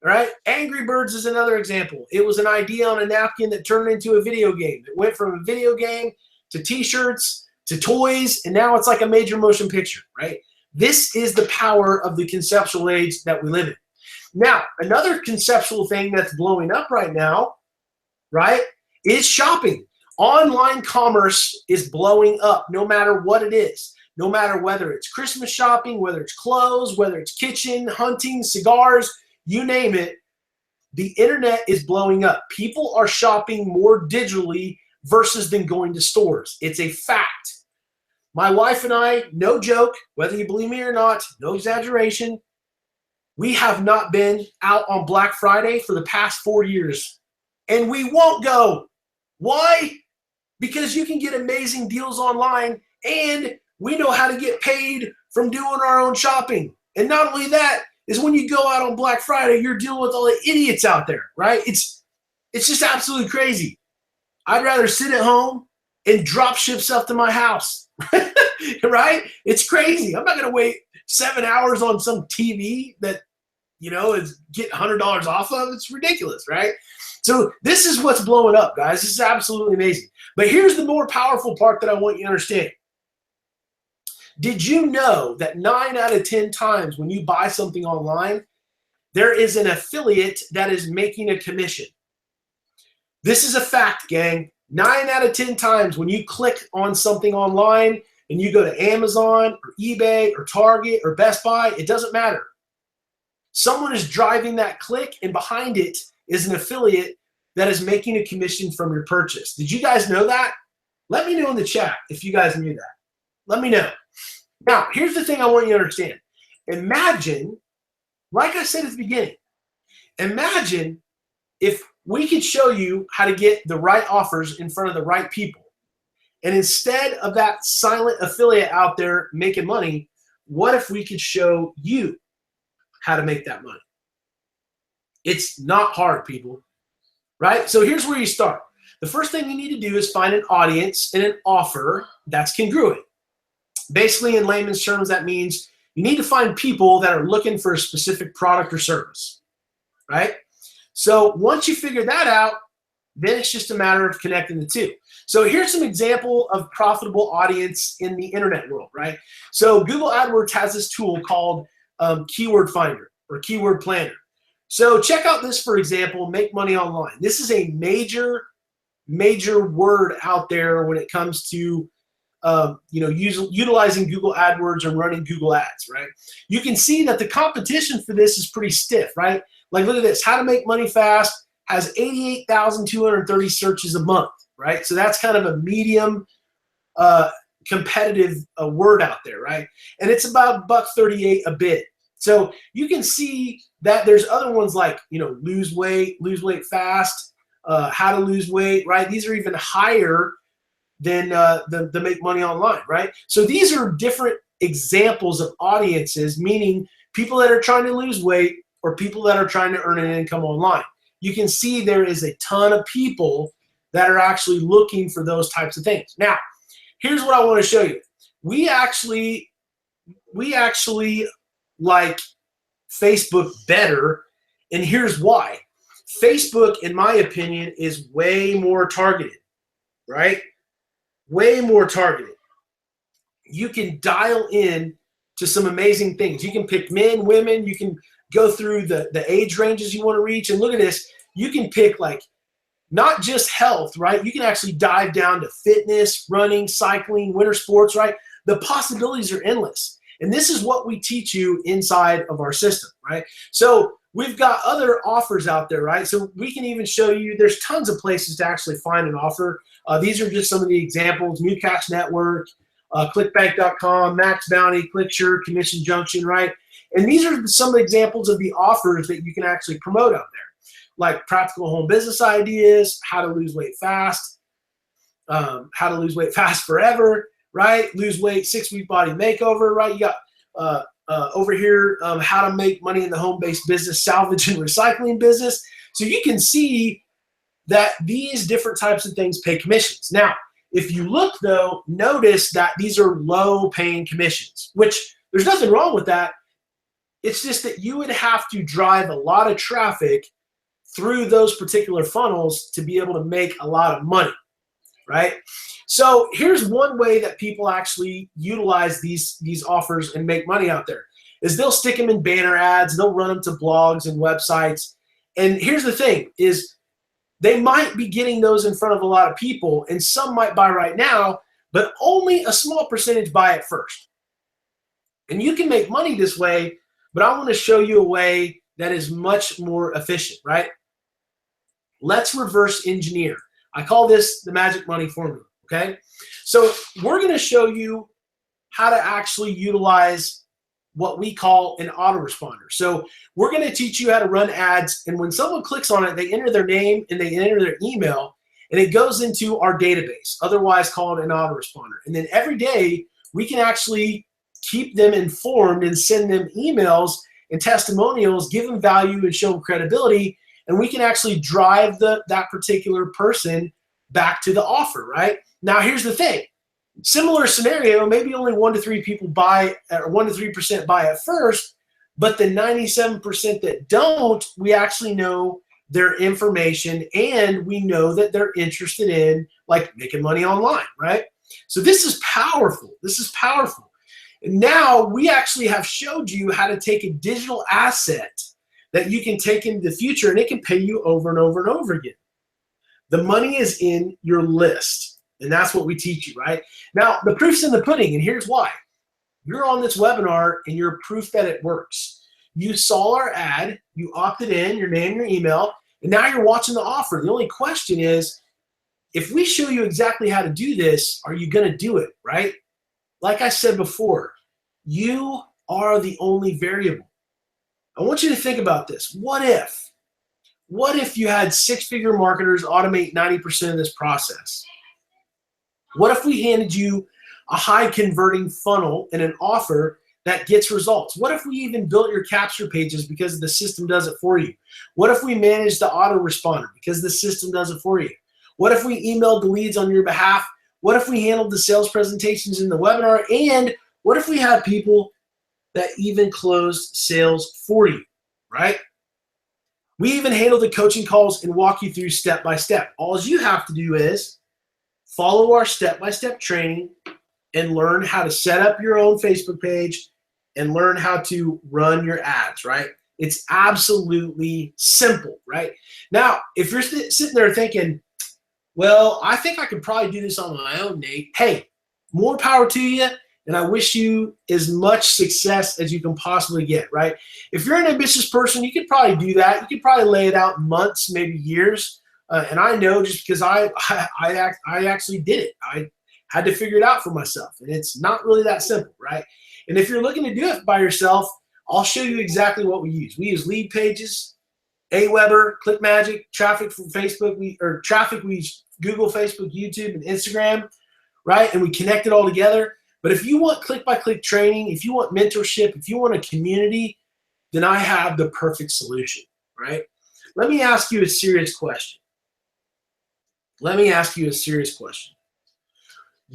right? Angry Birds is another example. It was an idea on a napkin that turned into a video game. It went from a video game to t-shirts to toys, and now it's like a major motion picture, right? This is the power of the conceptual age that we live in. Now, another conceptual thing that's blowing up right now, right, is shopping. Online commerce is blowing up no matter what it is. No matter whether it's Christmas shopping, whether it's clothes, whether it's kitchen, hunting, cigars, you name it, the internet is blowing up. People are shopping more digitally versus than going to stores. It's a fact. My wife and I, no joke, whether you believe me or not, no exaggeration, we have not been out on Black Friday for the past 4 years. And we won't go. Why? Because you can get amazing deals online, and we know how to get paid from doing our own shopping. And not only that, is when you go out on Black Friday, you're dealing with all the idiots out there, right? It's just absolutely crazy. I'd rather sit at home and drop ship stuff to my house, right? It's crazy. I'm not going to wait 7 hours on some TV that, is get $100 off of. It's ridiculous, right? So this is what's blowing up, guys. This is absolutely amazing. But here's the more powerful part that I want you to understand. Did you know that 9 out of 10 times when you buy something online, there is an affiliate that is making a commission? This is a fact, gang. 9 out of 10 times when you click on something online and you go to Amazon or eBay or Target or Best Buy, it doesn't matter. Someone is driving that click, and behind it is an affiliate that is making a commission from your purchase. Did you guys know that? Let me know in the chat if you guys knew that. Let me know. Now, here's the thing I want you to understand. Imagine, like I said at the beginning, imagine if we could show you how to get the right offers in front of the right people. And instead of that silent affiliate out there making money, what if we could show you how to make that money? It's not hard, people, right? So here's where you start. The first thing you need to do is find an audience and an offer that's congruent. Basically, in layman's terms, that means you need to find people that are looking for a specific product or service, right? So once you figure that out, then it's just a matter of connecting the two. So here's some example of profitable audience in the internet world, right? So Google AdWords has this tool called Keyword Finder or Keyword Planner. So check out this, for example, Make Money Online. This is a major word out there when it comes to utilizing Google AdWords or running Google Ads, right? You can see that the competition for this is pretty stiff, right? Like, look at this. How to Make Money Fast has 88,230 searches a month, right? So that's kind of a medium competitive word out there, right? And it's about $1.38 a bid. So you can see that there's other ones like, lose weight fast, how to lose weight, right? These are even higher than the Make Money Online, right? So these are different examples of audiences, meaning people that are trying to lose weight or people that are trying to earn an income online. You can see there is a ton of people that are actually looking for those types of things. Now, here's what I want to show you. We actually like Facebook better, and here's why. Facebook, in my opinion, is way more targeted, right? Way more targeted. You can dial in to some amazing things. You can pick men, women. You can go through the age ranges you want to reach. And look at this. You can pick like not just health, right? You can actually dive down to fitness, running, cycling, winter sports, right? The possibilities are endless. And this is what we teach you inside of our system, right? So we've got other offers out there, right? So we can even show you, there's tons of places to actually find an offer. These are just some of the examples: New Cash Network, ClickBank.com, Max Bounty, ClickSure, Commission Junction, right? And these are some examples of the offers that you can actually promote out there. like practical home business ideas, how to lose weight fast, how to lose weight fast forever, right? Lose weight, 6-week body makeover, right? You got over here, how to make money in the home-based business, salvage and recycling business. So you can see that these different types of things pay commissions. Now, if you look though, notice that these are low paying commissions, which there's nothing wrong with that. It's just that you would have to drive a lot of traffic through those particular funnels to be able to make a lot of money, right? So here's one way that people actually utilize these offers and make money out there is they'll stick them in banner ads, they'll run them to blogs and websites. And here's the thing is they might be getting those in front of a lot of people, and some might buy right now, but only a small percentage buy at first. And you can make money this way, but I want to show you a way that is much more efficient, right? Let's reverse engineer. I call this the magic money formula, okay? So we're going to show you how to actually utilize what we call an autoresponder. So we're going to teach you how to run ads, and when someone clicks on it, they enter their name and they enter their email, and it goes into our database, otherwise called an autoresponder. And then every day we can actually keep them informed and send them emails and testimonials, give them value and show them credibility, and we can actually drive that particular person back to the offer, right? Now here's the thing. Similar scenario, maybe only 1 to 3 people buy, or 1 to 3% buy at first, but the 97% that don't, we actually know their information and we know that they're interested in like making money online, right? So this is powerful. This is powerful. And now we actually have showed you how to take a digital asset that you can take into the future and it can pay you over and over and over again. The money is in your list. And that's what we teach you, right? Now, the proof's in the pudding, and here's why. You're on this webinar, and you're proof that it works. You saw our ad, you opted in, your name, your email, and now you're watching the offer. The only question is, if we show you exactly how to do this, are you going to do it, right? Like I said before, you are the only variable. I want you to think about this. What if you had 6-figure marketers automate 90% of this process? What if we handed you a high converting funnel and an offer that gets results? What if we even built your capture pages because the system does it for you? What if we managed the autoresponder because the system does it for you? What if we emailed the leads on your behalf? What if we handled the sales presentations in the webinar? And what if we had people that even closed sales for you, right? We even handle the coaching calls and walk you through step by step. All you have to do is follow our step-by-step training and learn how to set up your own Facebook page and learn how to run your ads, right? It's absolutely simple, right? Now, if you're sitting there thinking, well, I think I could probably do this on my own, Nate. Hey, more power to you, and I wish you as much success as you can possibly get, right? If you're an ambitious person, you could probably do that. You could probably lay it out in months, maybe years. And I know just because I actually did it. I had to figure it out for myself. And it's not really that simple, right? And if you're looking to do it by yourself, I'll show you exactly what we use. We use Lead Pages, Aweber, ClickMagick, traffic from Facebook. We use Google, Facebook, YouTube, and Instagram, right? And we connect it all together. But if you want click-by-click training, if you want mentorship, if you want a community, then I have the perfect solution, right? Let me ask you a serious question.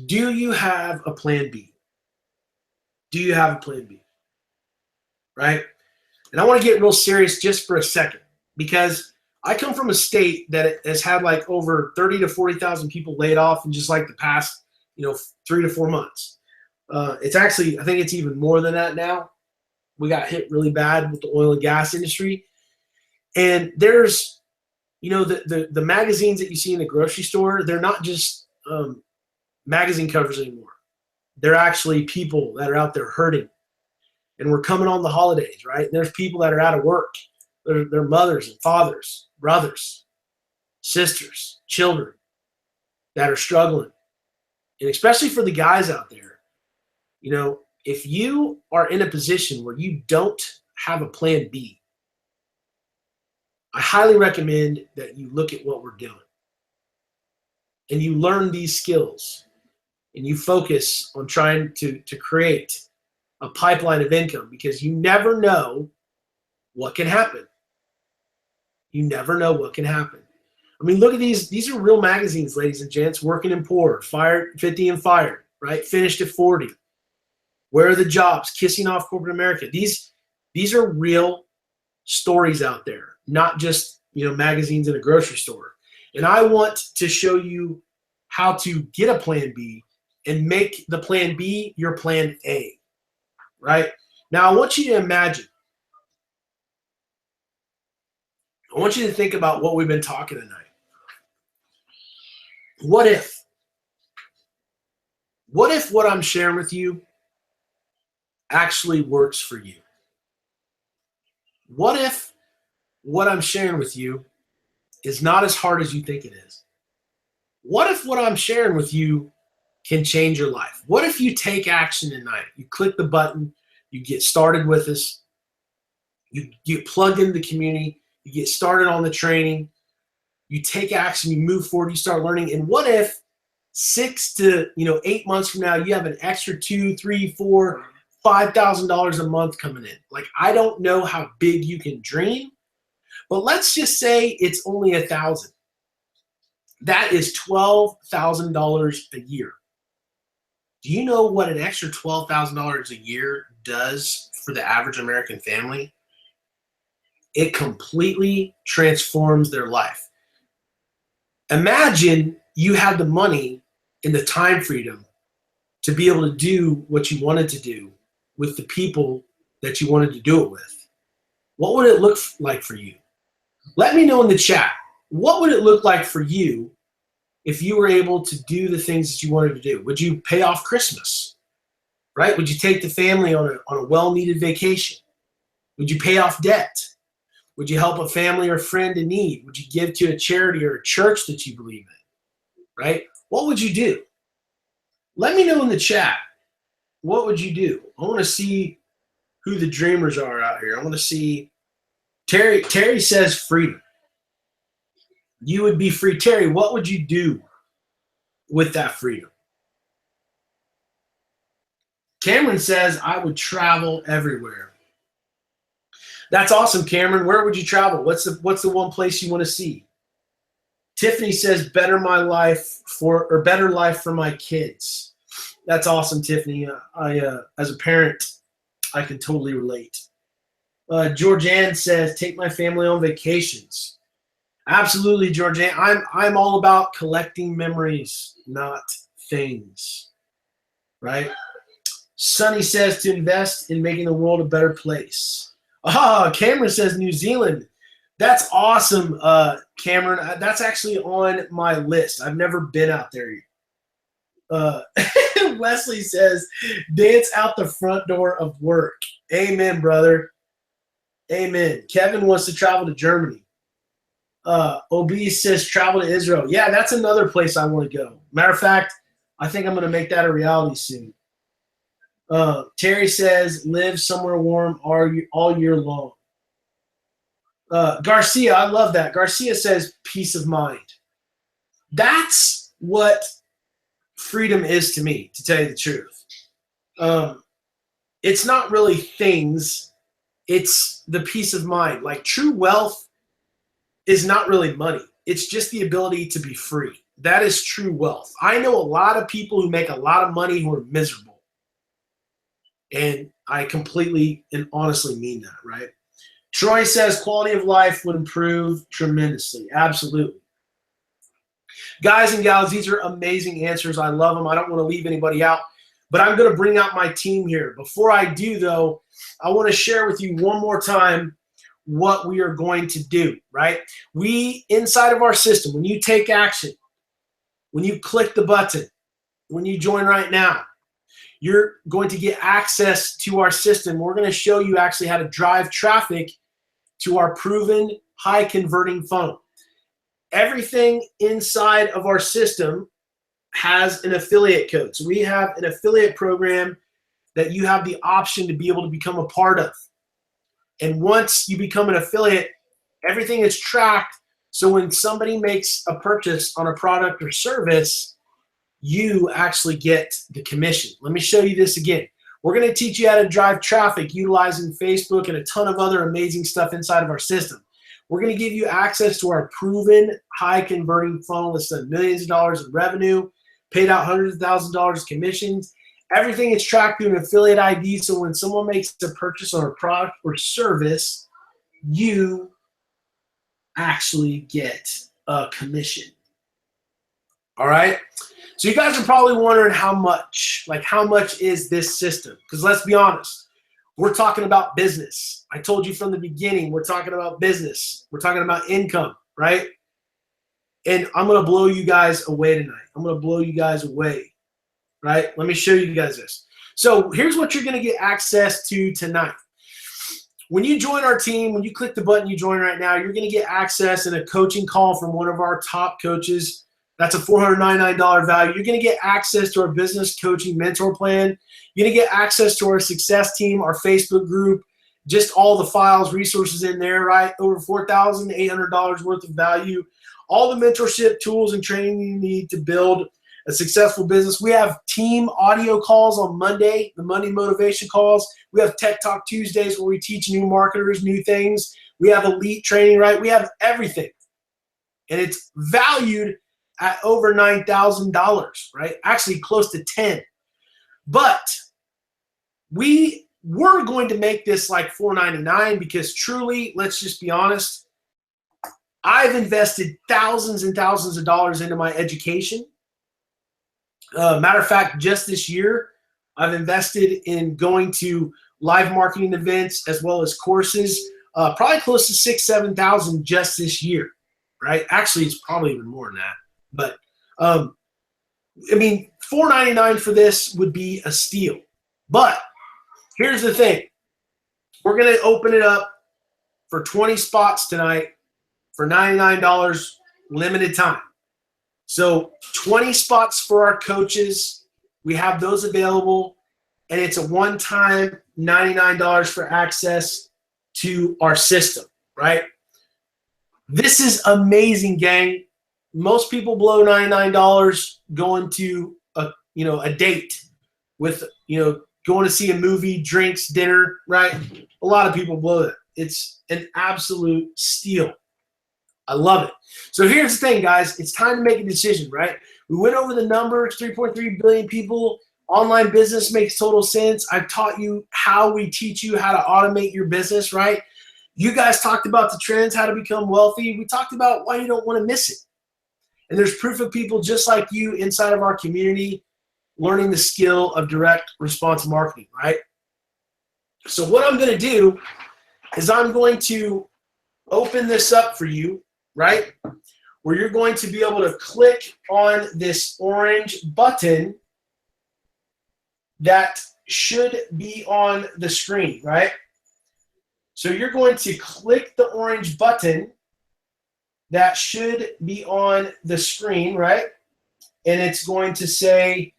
Do you have a plan B? Do you have a plan B? Right? And I want to get real serious just for a second because I come from a state that has had like over 30 to 40,000 people laid off in just like the past, 3 to 4 months. It's actually, I think it's even more than that now. We got hit really bad with the oil and gas industry. And there's, the magazines that you see in the grocery store, they're not just magazine covers anymore. They're actually people that are out there hurting. And we're coming on the holidays, right? And there's people that are out of work. They're mothers and fathers, brothers, sisters, children that are struggling. And especially for the guys out there, if you are in a position where you don't have a plan B, I highly recommend that you look at what we're doing and you learn these skills and you focus on trying to create a pipeline of income, because you never know what can happen. You never know what can happen. I mean, look at these. These are real magazines, ladies and gents. Working and Poor, Fired, 50 and Fired, right? Finished at 40. Where are the jobs? Kissing off corporate America. These are real stories out there, not just, magazines in a grocery store. And I want to show you how to get a plan B and make the plan B your plan A, right? Now, I want you to imagine. I want you to think about what we've been talking tonight. What if what I'm sharing with you actually works for you? What if what I'm sharing with you is not as hard as you think it is? What if what I'm sharing with you can change your life? What if you take action tonight? You click the button, you get started with us, you get plugged into the community, you get started on the training, you take action, you move forward, you start learning. And what if 6 to 8 months from now, you have an extra $2,000, $3,000, $4,000, $5,000 a month coming in? Like, I don't know how big you can dream, but let's just say it's only $1,000. That is $12,000 a year. Do you know what an extra $12,000 a year does for the average American family? It completely transforms their life. Imagine you had the money and the time freedom to be able to do what you wanted to do with the people that you wanted to do it with. What would it look like for you? Let me know in the chat. What would it look like for you if you were able to do the things that you wanted to do? Would you pay off Christmas, right? Would you take the family on a well-needed vacation? Would you pay off debt? Would you help a family or friend in need? Would you give to a charity or a church that you believe in, right? What would you do? Let me know in the chat. What would you do? I want to see who the dreamers are out here. I want to see. Terry says freedom. You would be free. Terry, what would you do with that freedom? Cameron says, I would travel everywhere. That's awesome, Cameron. Where would you travel? What's the one place you want to see? Tiffany says, better life for my kids. That's awesome, Tiffany. I as a parent, I can totally relate. Georgianne says, take my family on vacations. Absolutely, Georgianne. I'm all about collecting memories, not things, right? Sunny says to invest in making the world a better place. Cameron says New Zealand. That's awesome, Cameron. That's actually on my list. I've never been out there. Wesley says, dance out the front door of work. Amen, brother. Amen. Kevin wants to travel to Germany. Obese says travel to Israel. Yeah, that's another place I want to go. Matter of fact, I think I'm going to make that a reality soon. Terry says live somewhere warm all year long. Garcia, I love that. Garcia says peace of mind. That's what freedom is to me, to tell you the truth. It's not really things. It's the peace of mind. Like, true wealth is not really money. It's just the ability to be free. That is true wealth. I know a lot of people who make a lot of money who are miserable. And I completely and honestly mean that, right? Troy says quality of life would improve tremendously. Absolutely. Guys and gals, these are amazing answers. I love them. I don't want to leave anybody out, but I'm going to bring out my team here. Before I do, though, I want to share with you one more time what we are going to do, right? We, inside of our system, when you take action, when you click the button, when you join right now, you're going to get access to our system. We're going to show you actually how to drive traffic to our proven high converting funnel. Everything inside of our system has an affiliate code. So we have an affiliate program that you have the option to be able to become a part of. And once you become an affiliate, Everything is tracked. So when somebody makes a purchase on a product or service, you actually get the commission. Let me show you this again. We're going to teach you how to drive traffic utilizing Facebook and a ton of other amazing stuff inside of our system. We're going to give you access to our proven high converting funnel that's done millions of dollars in revenue, paid out hundreds of thousands of dollars commissions. Everything is tracked through an affiliate ID. So when someone makes a purchase on a product or service, you actually get a commission. All right. So you guys are probably wondering how much is this system? Because let's be honest, we're talking about business. I told you from the beginning, we're talking about business. We're talking about income, right? And I'm going to blow you guys away tonight. I'm going to blow you guys away, right? Let me show you guys this. So here's what you're going to get access to tonight. When you join our team, when you click the button you join right now, you're going to get access and a coaching call from one of our top coaches. That's a $499 value. You're going to get access to our business coaching mentor plan. You're going to get access to our success team, our Facebook group, just all the files, resources in there, right? Over $4,800 worth of value. All the mentorship tools and training you need to build a successful business. We have team audio calls on Monday, the Monday motivation calls. We have Tech Talk Tuesdays where we teach new marketers new things. We have elite training, right? We have everything. And it's valued at over $9,000, right? Actually close to 10. But we were going to make this like $499 because truly, let's just be honest, I've invested thousands and thousands of dollars into my education. Matter of fact, just this year, I've invested in going to live marketing events as well as courses, probably close to $6,000, $7,000 just this year, right? Actually, it's probably even more than that. But, I mean, $499 for this would be a steal. But here's the thing. We're going to open it up for 20 spots tonight for $99, limited time. So 20 spots for our coaches. We have those available. And it's a one-time $99 for access to our system, right? This is amazing, gang. Most people blow $99 going to a date with, going to see a movie, drinks, dinner, right? A lot of people blow that. It's an absolute steal. I love it. So here's the thing, guys. It's time to make a decision, right? We went over the numbers, 3.3 billion people. Online business makes total sense. I've taught you how we teach you how to automate your business, right? You guys talked about the trends, how to become wealthy. We talked about why you don't want to miss it. And there's proof of people just like you inside of our community learning the skill of direct response marketing, right? So what I'm going to do is I'm going to open this up for you, right? Where you're going to be able to click on this orange button that should be on the screen, right? So you're going to click the orange button that should be on the screen, right? And it's going to say,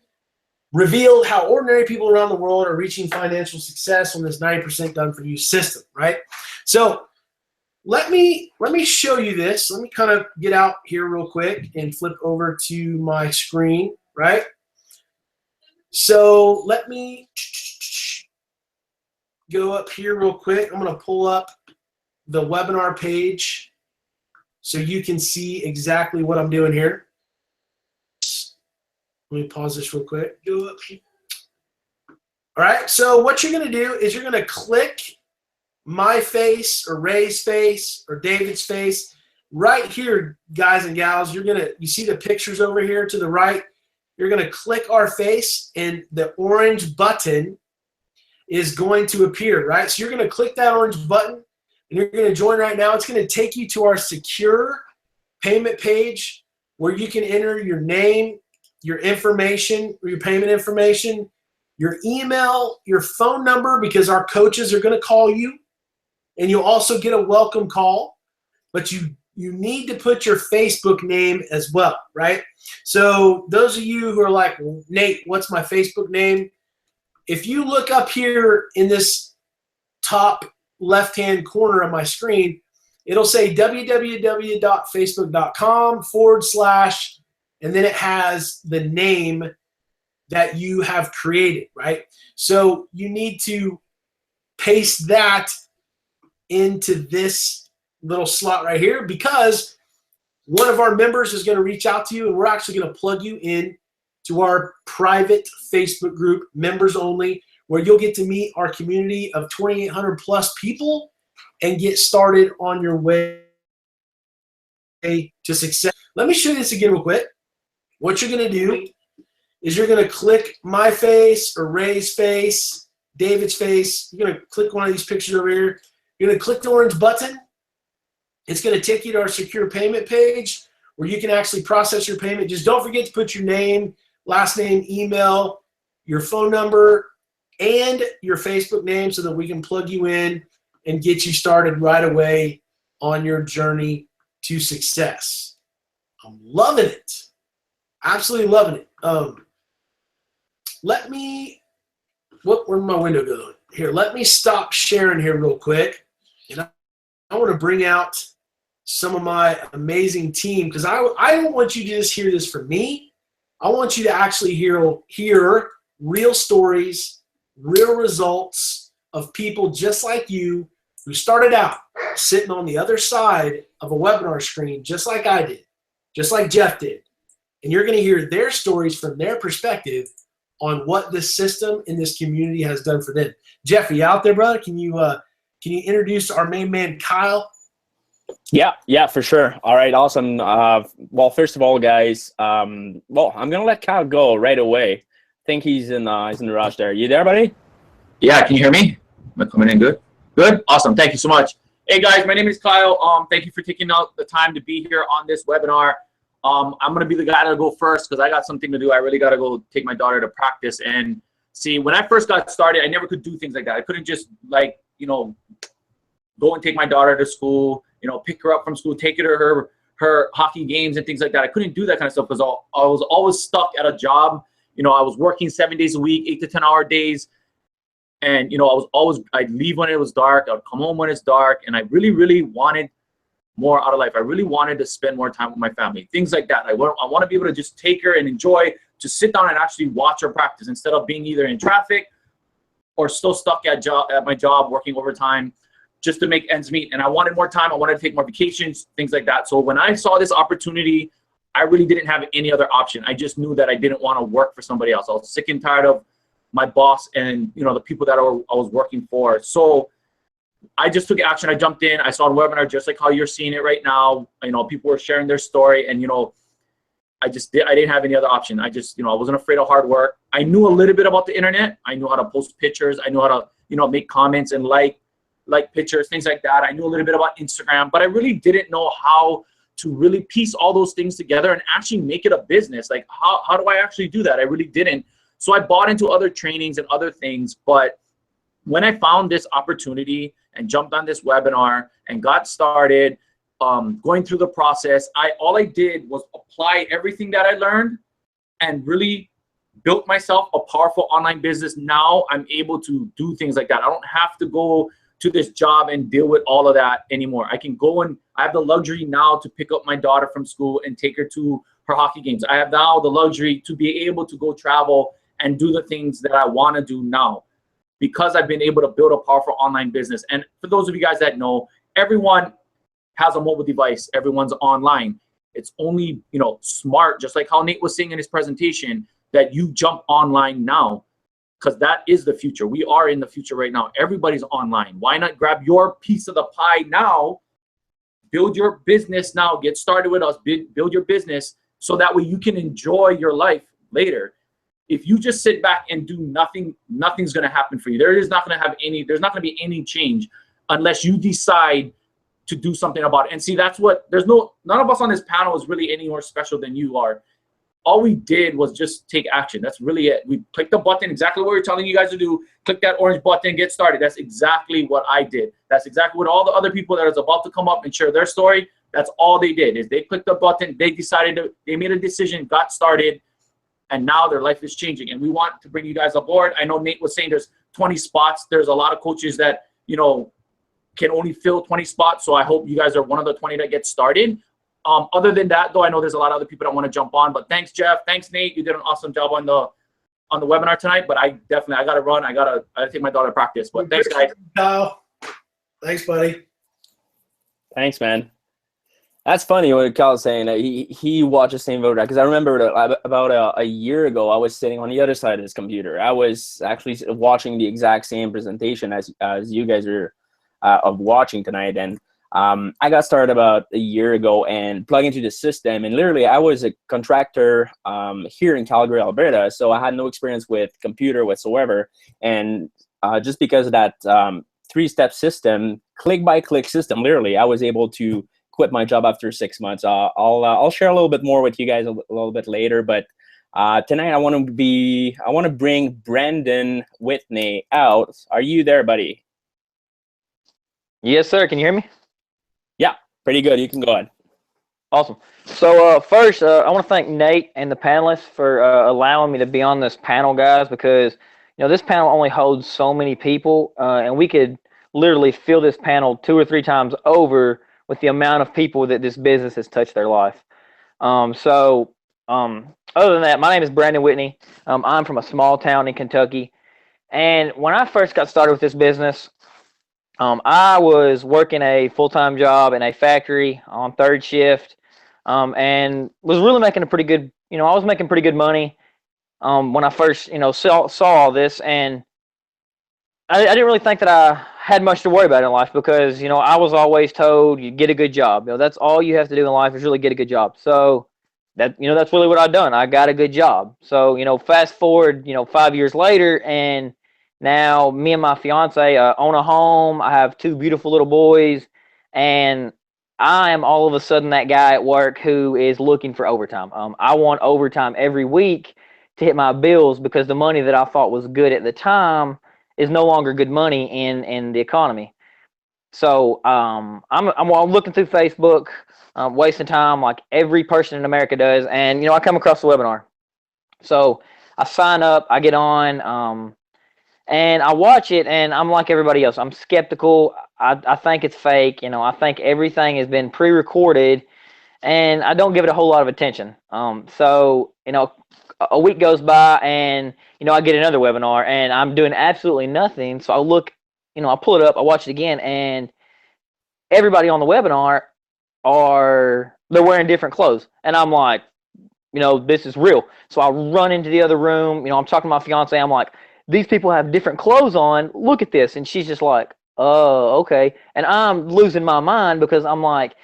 reveal how ordinary people around the world are reaching financial success on this 90% done for you system, right? So let me show you this. Let me kind of get out here real quick and flip over to my screen, right? So let me go up here real quick. I'm going to pull up the webinar page so you can see exactly what I'm doing here. Let me pause this real quick. Go up here. All right, so what you're going to do is you're going to click my face or Ray's face or David's face right here, guys and gals. You see the pictures over here to the right. You're going to click our face and the orange button is going to appear, right? So you're going to click that orange button and you're going to join right now. It's going to take you to our secure payment page where you can enter your name, your information, or your payment information, your email, your phone number, because our coaches are going to call you, and you'll also get a welcome call, but you need to put your Facebook name as well, right? So those of you who are like, well, Nate, what's my Facebook name? If you look up here in this top left-hand corner of my screen, it'll say www.facebook.com/ and then it has the name that you have created, right? So you need to paste that into this little slot right here, because one of our members is going to reach out to you, and we're actually going to plug you in to our private Facebook group, members only, where you'll get to meet our community of 2,800 plus people and get started on your way to success. Let me show you this again real quick. What you're going to do is you're going to click my face or Ray's face, David's face. You're going to click one of these pictures over here. You're going to click the orange button. It's going to take you to our secure payment page where you can actually process your payment. Just don't forget to put your name, last name, email, your phone number, and your Facebook name so that we can plug you in and get you started right away on your journey to success. I'm loving it. Absolutely loving it. Where'd my window go? Here, let me stop sharing here real quick. And I want to bring out some of my amazing team, because I don't want you to just hear this from me. I want you to actually hear real stories, real results of people just like you who started out sitting on the other side of a webinar screen just like I did, just like Jeff did. And you're going to hear their stories from their perspective on what this system and this community has done for them. Jeff, are you out there, brother? Can you introduce our main man, Kyle? Yeah, for sure. All right, awesome. Well, first of all, guys, I'm gonna let Kyle go right away. I think he's in the rush there. You there, buddy? Yeah, can you hear me? Am I coming in good? Good? Awesome. Thank you so much. Hey, guys, my name is Kyle. Thank you for taking out the time to be here on this webinar. I'm going to be the guy to go first because I got something to do. I really got to go take my daughter to practice. And see, when I first got started, I never could do things like that. I couldn't just, go and take my daughter to school, pick her up from school, take her to her hockey games and things like that. I couldn't do that kind of stuff because I was always stuck at a job. I was working 7 days a week, 8 to 10 hour days. And, I'd leave when it was dark. I'd come home when it's dark. And I really, really wanted more out of life. I really wanted to spend more time with my family, things like that. I want to be able to just take her and enjoy, to sit down and actually watch her practice instead of being either in traffic or still stuck at my job working overtime just to make ends meet. And I wanted more time. I wanted to take more vacations, things like that. So when I saw this opportunity, I really didn't have any other option. I just knew that I didn't want to work for somebody else. I was sick and tired of my boss and the people that I was working for. So I just took action. I jumped in. I saw the webinar just like how you're seeing it right now. People were sharing their story, and I didn't have any other option. I wasn't afraid of hard work. I knew a little bit about the internet. I knew how to post pictures. I knew how to make comments and like pictures, things like that. I knew a little bit about Instagram, but I really didn't know how to really piece all those things together and actually make it a business. Like how do I actually do that? I really didn't. So I bought into other trainings and other things, but when I found this opportunity and jumped on this webinar and got started going through the process, all I did was apply everything that I learned and really built myself a powerful online business. Now I'm able to do things like that. I don't have to go to this job and deal with all of that anymore. I can go and I have the luxury now to pick up my daughter from school and take her to her hockey games. I have now the luxury to be able to go travel and do the things that I want to do now, because I've been able to build a powerful online business. And for those of you guys that know, everyone has a mobile device. Everyone's online. It's only, smart, just like how Nate was saying in his presentation, that you jump online now, because that is the future. We are in the future right now. Everybody's online. Why not grab your piece of the pie now, build your business now, get started with us, build your business so that way you can enjoy your life later. If you just sit back and do nothing, nothing's going to happen for you. There's not going to be any change unless you decide to do something about it. And see, that's what, none of us on this panel is really any more special than you are. All we did was just take action. That's really it. We clicked the button, exactly what we're telling you guys to do. Click that orange button, get started. That's exactly what I did. That's exactly what all the other people that is about to come up and share their story, that's all they did, is they clicked the button, they made a decision, got started, and now their life is changing. And we want to bring you guys aboard. I know Nate was saying there's 20 spots. There's a lot of coaches that, can only fill 20 spots. So I hope you guys are one of the 20 that get started. Other than that, though, I know there's a lot of other people that want to jump on. But thanks, Jeff. Thanks, Nate. You did an awesome job on the webinar tonight. But I gotta run. I gotta take my daughter to practice. But thanks, guys. Kyle. Thanks, buddy. Thanks, man. That's funny what Kyle's saying. He watched the same video because I remember about a year ago I was sitting on the other side of this computer. I was actually watching the exact same presentation as you guys are of watching tonight, and I got started about a year ago and plugged into the system. And literally, I was a contractor here in Calgary, Alberta, so I had no experience with computer whatsoever. And just because of that three-step system, click-by-click system, literally, I was able to quit my job after 6 months. I'll share a little bit more with you guys a little bit later, but tonight I want to bring Brandon Whitney out. Are you there, buddy? Yes, sir. Can you hear me? Yeah, pretty good. You can go ahead. Awesome. So first, I want to thank Nate and the panelists for allowing me to be on this panel, guys, because this panel only holds so many people, and we could literally fill this panel 2 or 3 times over with the amount of people that this business has touched their life. Other than that, my name is Brandon Whitney. I'm from a small town in Kentucky. And when I first got started with this business, I was working a full-time job in a factory on 3rd shift, and was really making a pretty good, I was making pretty good money when I first, saw all this. And I didn't really think that I had much to worry about in life because, I was always told you get a good job. That's all you have to do in life is really get a good job. So that, that's really what I've done. I got a good job. So, fast forward, 5 years later, and now me and my fiance own a home. I have 2 beautiful little boys, and I am all of a sudden that guy at work who is looking for overtime. I want overtime every week to hit my bills because the money that I thought was good at the time is no longer good money in the economy. So I'm looking through Facebook, wasting time like every person in America does, and I come across the webinar. So I sign up, I get on, and I watch it, and I'm like everybody else. I'm skeptical. I think it's fake. I think everything has been pre-recorded, and I don't give it a whole lot of attention. So a week goes by, and I get another webinar, and I'm doing absolutely nothing. So I look, I pull it up, I watch it again, and everybody on the webinar they're wearing different clothes, and I'm like, this is real. So I run into the other room. I'm talking to my fiance. I'm like, these people have different clothes on. Look at this, and she's just like, oh, okay. And I'm losing my mind because I'm like,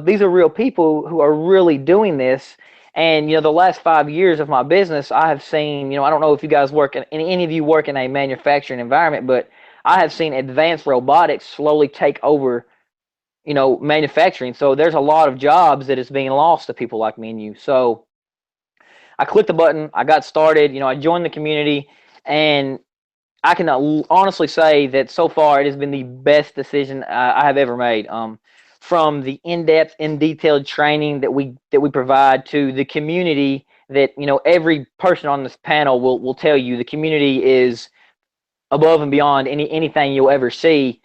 these are real people who are really doing this. And, the last 5 years of my business, I have seen, I don't know if you guys any of you work in a manufacturing environment, but I have seen advanced robotics slowly take over, manufacturing. So there's a lot of jobs that is being lost to people like me and you. So I clicked the button, I got started, I joined the community, and I can honestly say that so far it has been the best decision I have ever made. From the in-depth, in-detailed training that we provide to the community that, every person on this panel will tell you the community is above and beyond anything you'll ever see.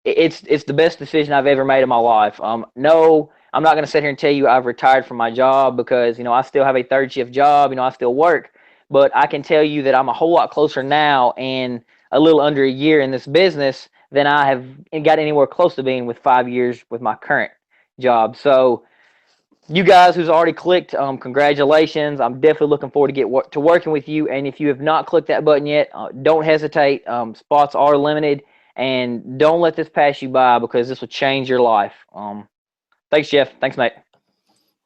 It's the best decision I've ever made in my life. No, I'm not going to sit here and tell you I've retired from my job because, I still have a 3rd shift job, I still work, but I can tell you that I'm a whole lot closer now in a little under a year in this business than I have got anywhere close to being with 5 years with my current job. So you guys who's already clicked, congratulations. I'm definitely looking forward to working with you. And if you have not clicked that button yet, don't hesitate. Spots are limited, and don't let this pass you by because this will change your life. Thanks, Jeff. Thanks, Nate.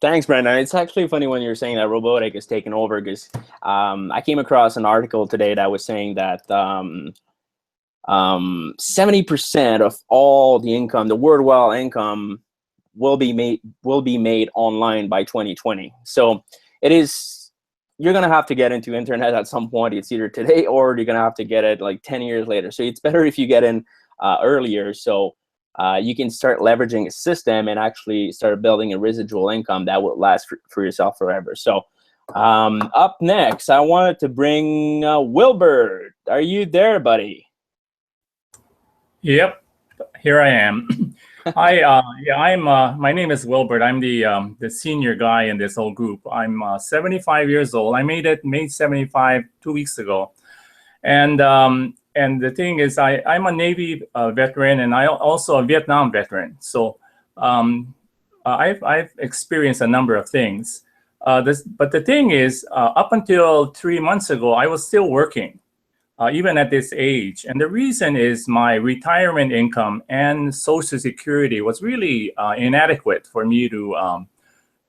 Thanks, Brandon. It's actually funny when you're saying that robotic is taking over because I came across an article today that was saying that 70% of all the income, the worldwide income, will be made online by 2020. So you're gonna have to get into internet at some point. It's either today or you're gonna have to get it like 10 years later. So it's better if you get in earlier, so you can start leveraging a system and actually start building a residual income that will last for yourself forever. So up next, I wanted to bring Wilbert. Are you there, buddy? Yep. Here I am. My name is Wilbert. I'm the senior guy in this whole group. I'm 75 years old. I made 75 2 weeks ago, and the thing is, I'm a Navy veteran, and I also a Vietnam veteran. So I've experienced a number of things. But the thing is, up until 3 months ago, I was still working. Even at this age. And the reason is my retirement income and Social Security was really inadequate for me to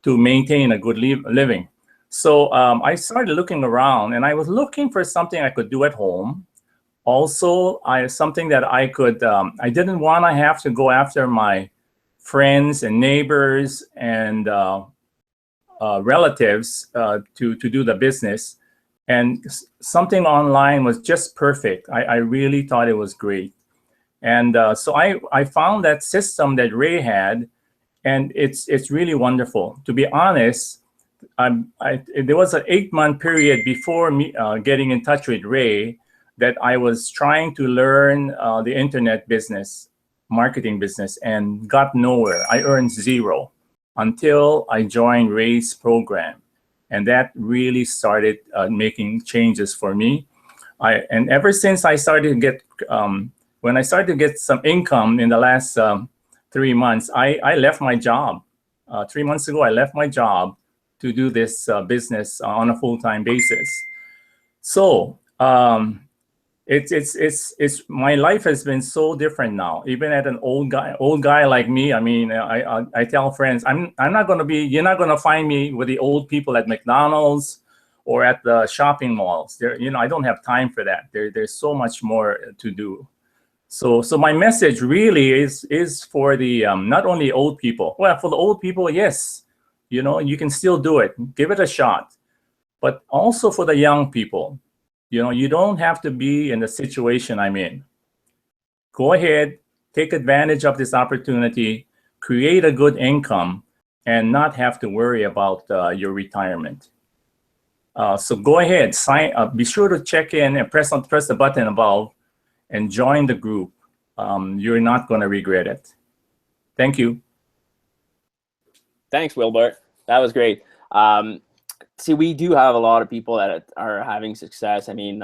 maintain a good living. So I started looking around, and I was looking for something I could do at home. Also, something that I could, I didn't want to have to go after my friends and neighbors and relatives to do the business. And something online was just perfect. I really thought it was great. And so I found that system that Ray had, and it's really wonderful. To be honest, there was an 8-month period before me getting in touch with Ray that I was trying to learn the internet business, marketing business, and got nowhere. I earned zero until I joined Ray's program. And that really started making changes for me. And ever since I started to get, when I started to get some income in the last 3 months, I left my job. 3 months ago, I left my job to do this business on a full-time basis. So it's my life has been so different now. Even at an old guy like me, I mean, I tell friends, I'm not going to be, you're not going to find me with the old people at McDonald's or at the shopping malls. There, I don't have time for that. There's so much more to do. So my message really is for the not only old people. Well, for the old people, yes, you can still do it. Give it a shot. But also for the young people. You don't have to be in the situation I'm in. Go ahead, take advantage of this opportunity, create a good income, and not have to worry about your retirement. So go ahead, sign up. Be sure to check in and press the button above and join the group. You're not going to regret it. Thank you. Thanks, Wilbert. That was great. See, we do have a lot of people that are having success. I mean,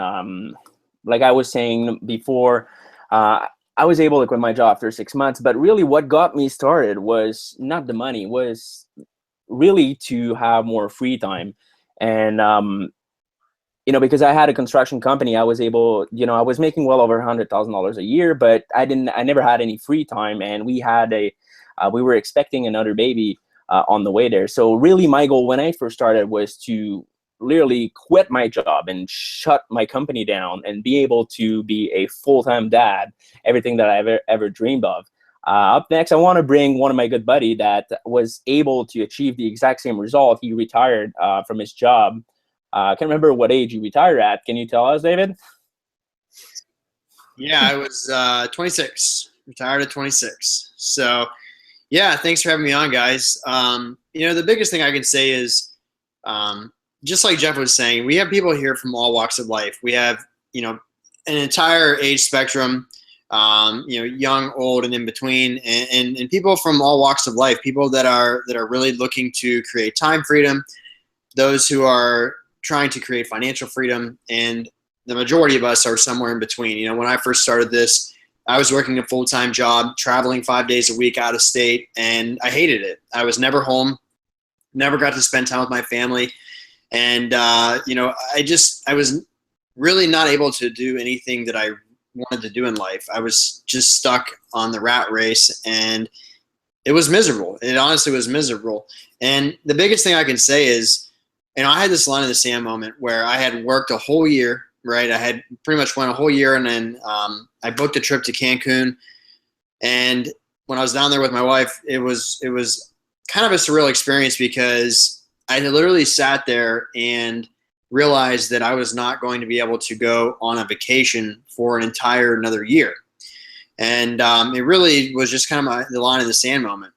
like I was saying before, I was able to quit my job after 6 months, but really what got me started was not the money, was really to have more free time. And, because I had a construction company, I was able, I was making well over $100,000 a year, but I never had any free time. And we had we were expecting another baby on the way there. So really my goal when I first started was to literally quit my job and shut my company down and be able to be a full-time dad, everything that I've ever dreamed of. Up next, I want to bring one of my good buddy that was able to achieve the exact same result. He retired from his job. I can't remember what age he retired at. Can you tell us, David? Yeah, I was 26, retired at 26. So yeah, thanks for having me on, guys. The biggest thing I can say is, just like Jeff was saying, we have people here from all walks of life. We have, an entire age spectrum, young, old, and in between, and people from all walks of life. People that are really looking to create time freedom, those who are trying to create financial freedom, and the majority of us are somewhere in between. When I first started this, I was working a full-time job, traveling 5 days a week out of state, and I hated it. I was never home, never got to spend time with my family. And, I was really not able to do anything that I wanted to do in life. I was just stuck on the rat race, and it was miserable. It honestly was miserable. And the biggest thing I can say is, I had this line in the sand moment where I had worked a whole year, right? I had pretty much went a whole year, and then I booked a trip to Cancun. And when I was down there with my wife, it was kind of a surreal experience because I literally sat there and realized that I was not going to be able to go on a vacation for an entire another year. And it really was just kind of the line in the sand moment.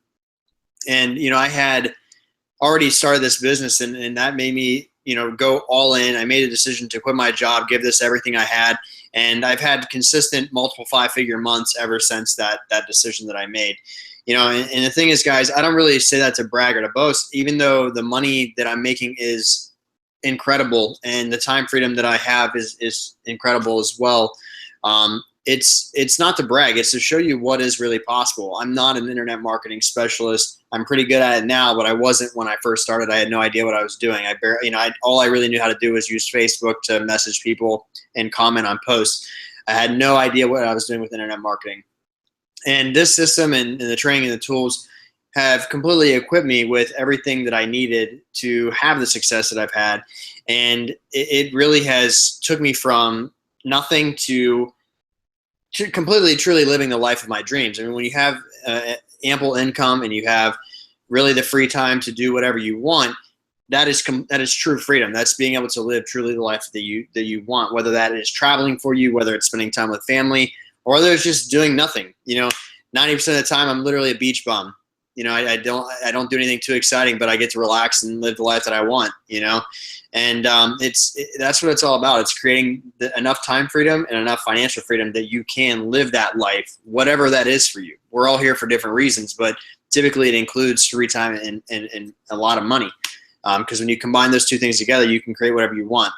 And, I had already started this business, and that made me go all in. I made a decision to quit my job, give this everything I had, and I've had consistent multiple 5-figure months ever since that decision that I made. And the thing is, guys, I don't really say that to brag or to boast, even though the money that I'm making is incredible and the time freedom that I have is incredible as well. It's not to brag, it's to show you what is really possible. I'm not an internet marketing specialist. I'm pretty good at it now, but I wasn't when I first started. I had no idea what I was doing. All I really knew how to do was use Facebook to message people and comment on posts. I had no idea what I was doing with internet marketing. And this system and the training and the tools have completely equipped me with everything that I needed to have the success that I've had. And it really has took me from nothing to completely, truly living the life of my dreams. I mean, when you have ample income and you have really the free time to do whatever you want, that is true freedom. That's being able to live truly the life that you want, whether that is traveling for you, whether it's spending time with family, or whether it's just doing nothing. 90% of the time I'm literally a beach bum. I don't do anything too exciting, but I get to relax and live the life that I want, and that's what it's all about. It's creating enough time freedom and enough financial freedom that you can live that life, whatever that is for you. We're all here for different reasons, but typically it includes free time and a lot of money. Because when you combine those two things together, you can create whatever you want.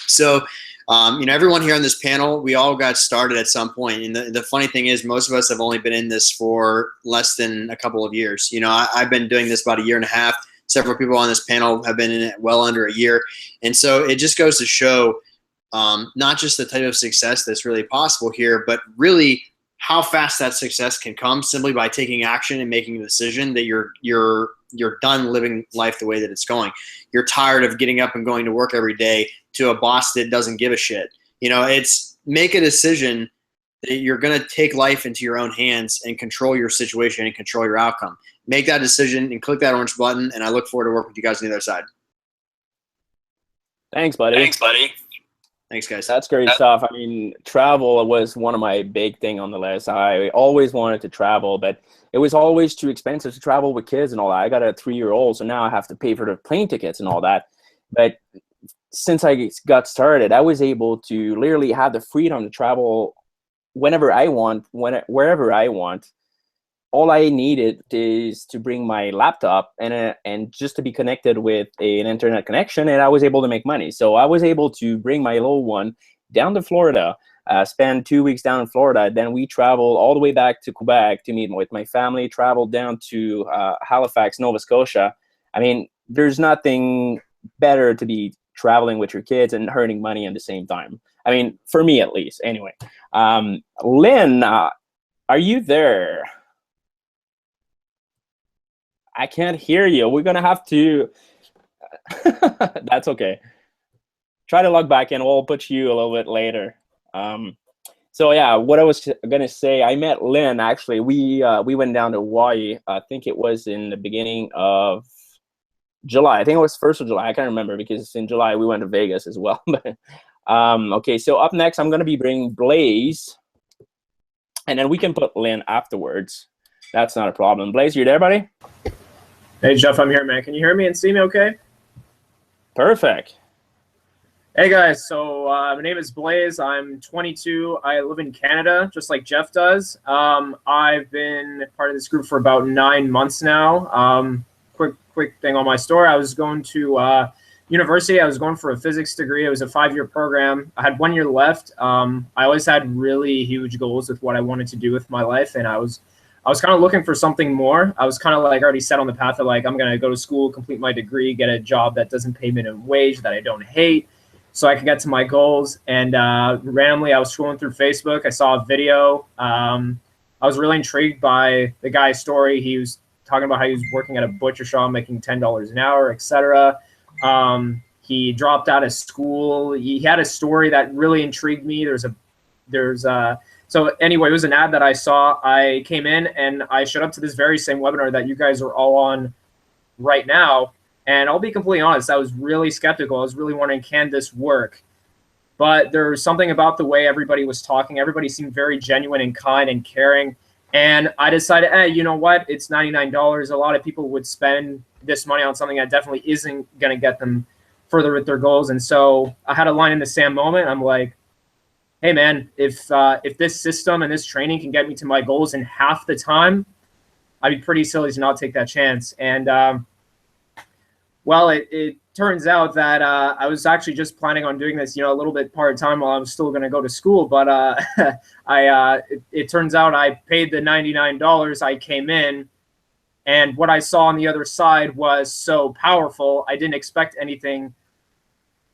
So, everyone here on this panel, we all got started at some point. And the funny thing is, most of us have only been in this for less than a couple of years. I've been doing this about a year and a half. Several people on this panel have been in it well under a year. And so it just goes to show not just the type of success that's really possible here, but really how fast that success can come simply by taking action and making a decision that you're done living life the way that it's going. You're tired of getting up and going to work every day to a boss that doesn't give a shit. It's make a decision that you're going to take life into your own hands and control your situation and control your outcome. Make that decision and click that orange button, and I look forward to working with you guys on the other side. Thanks, buddy. Thanks, guys. That's great stuff. I mean, travel was one of my big thing on the list. I always wanted to travel, but it was always too expensive to travel with kids and all that. I got a 3-year-old, so now I have to pay for the plane tickets and all that. But since I got started, I was able to literally have the freedom to travel whenever I want, wherever I want. All I needed is to bring my laptop and just to be connected with an internet connection, and I was able to make money. So I was able to bring my little one down to Florida, spend 2 weeks down in Florida. Then we traveled all the way back to Quebec to meet with my family, traveled down to Halifax, Nova Scotia. I mean, there's nothing better to be traveling with your kids and earning money at the same time. I mean, for me at least. Anyway, Lynn, are you there? I can't hear you. We're going to have to... That's okay. Try to log back in. We'll put you a little bit later. So yeah, what I was going to say, I met Lynn, actually. We went down to Hawaii. I think it was in the beginning of July. I think it was 1st of July. I can't remember because in July we went to Vegas as well. Okay, so up next, I'm going to be bringing Blaze. And then we can put Lynn afterwards. That's not a problem. Blaze, you there, buddy? Hey, Jeff, I'm here, man. Can you hear me and see me okay? Perfect. Hey, guys. So my name is Blaze. I'm 22. I live in Canada, just like Jeff does. I've been part of this group for about 9 months now. Quick thing on my story. I was going to university. I was going for a physics degree. It was a 5-year program. I had 1 year left. I always had really huge goals with what I wanted to do with my life, and I was kind of looking for something more. I was kind of like already set on the path of like, I'm going to go to school, complete my degree, get a job that doesn't pay minimum wage, that I don't hate, so I can get to my goals. And randomly, I was scrolling through Facebook. I saw a video. I was really intrigued by the guy's story. He was talking about how he was working at a butcher shop, making $10 an hour, etc. He dropped out of school. He had a story that really intrigued me. So anyway, it was an ad that I saw. I came in and I showed up to this very same webinar that you guys are all on right now. And I'll be completely honest, I was really skeptical. I was really wondering, can this work? But there was something about the way everybody was talking. Everybody seemed very genuine and kind and caring. And I decided, hey, you know what? It's $99. A lot of people would spend this money on something that definitely isn't going to get them further with their goals. And so I had a line in the sand moment. I'm like, hey man, if this system and this training can get me to my goals in half the time, I'd be pretty silly to not take that chance. And well, it turns out that I was actually just planning on doing this, a little bit part-time while I was still going to go to school. But it turns out I paid the $99. I came in, and what I saw on the other side was so powerful. I didn't expect anything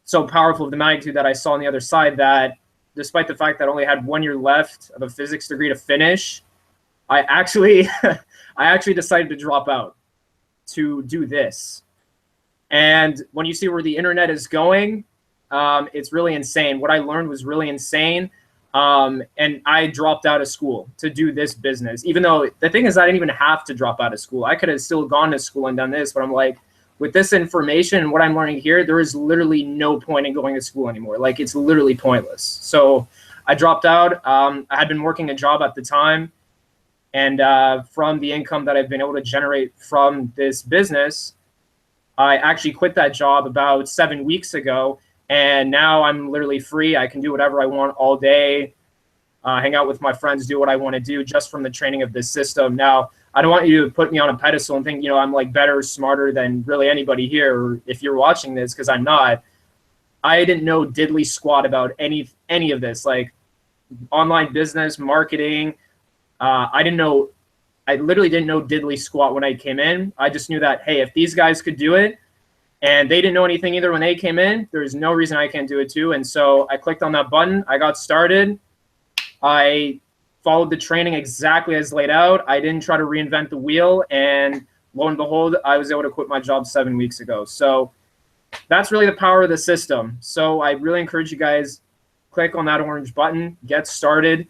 so powerful of the magnitude that I saw on the other side, that despite the fact that I only had 1 year left of a physics degree to finish, I actually decided to drop out to do this. And when you see where the internet is going, it's really insane. What I learned was really insane. And I dropped out of school to do this business, even though the thing is I didn't even have to drop out of school. I could have still gone to school and done this, but I'm like, with this information and what I'm learning here, there is literally no point in going to school anymore. Like, it's literally pointless. So I dropped out. I had been working a job at the time. And from the income that I've been able to generate from this business, I actually quit that job about 7 weeks ago. And now I'm literally free. I can do whatever I want all day, hang out with my friends, do what I want to do just from the training of this system. Now, I don't want you to put me on a pedestal and think, I'm like better, smarter than really anybody here, or if you're watching this, because I'm not. I didn't know diddly squat about any of this, like online business, marketing. I literally didn't know diddly squat when I came in. I just knew that, hey, if these guys could do it, and they didn't know anything either when they came in, there's no reason I can't do it too. And so I clicked on that button. I got started. I followed the training exactly as laid out. I didn't try to reinvent the wheel. And lo and behold, I was able to quit my job 7 weeks ago. So that's really the power of the system. So I really encourage you guys, click on that orange button, get started,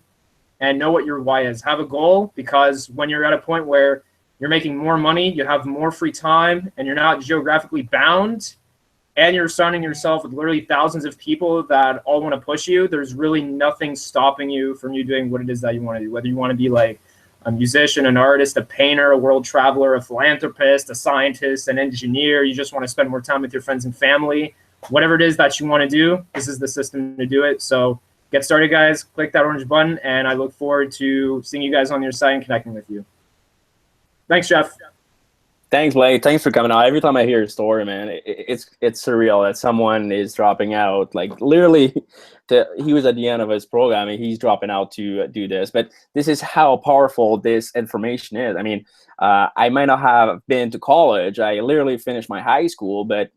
and know what your why is. Have a goal, because when you're at a point where you're making more money, you have more free time, and you're not geographically bound, and you're surrounding yourself with literally thousands of people that all want to push you, there's really nothing stopping you from you doing what it is that you want to do. Whether you want to be like a musician, an artist, a painter, a world traveler, a philanthropist, a scientist, an engineer, you just want to spend more time with your friends and family, whatever it is that you want to do, this is the system to do it. So get started, guys. Click that orange button, and I look forward to seeing you guys on your site and connecting with you. Thanks, Jeff. Thanks, Blake. Thanks for coming on. Every time I hear a story, man, it's surreal that someone is dropping out. Like, literally, he was at the end of his program and he's dropping out to do this. But this is how powerful this information is. I mean, I might not have been to college. I literally finished my high school, but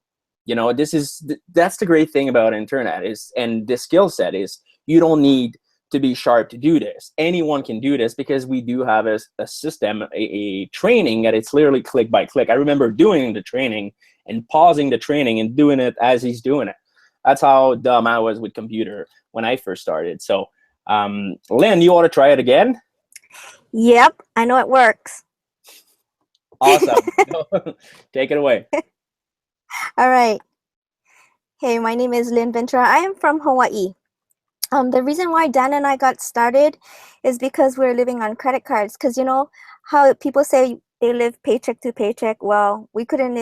that's the great thing about internet and this skill set is you don't need to be sharp to do this. Anyone can do this because we do have a system, a training that it's literally click by click. I remember doing the training and pausing the training and doing it as he's doing it. That's how dumb I was with computer when I first started. So, Lynn, you want to try it again? Yep, I know it works. Awesome. Take it away. All right. Hey, my name is Lynn Ventura. I am from Hawaii. The reason why Dan and I got started is because we're living on credit cards. Because you know how people say they live paycheck to paycheck? Well, we couldn't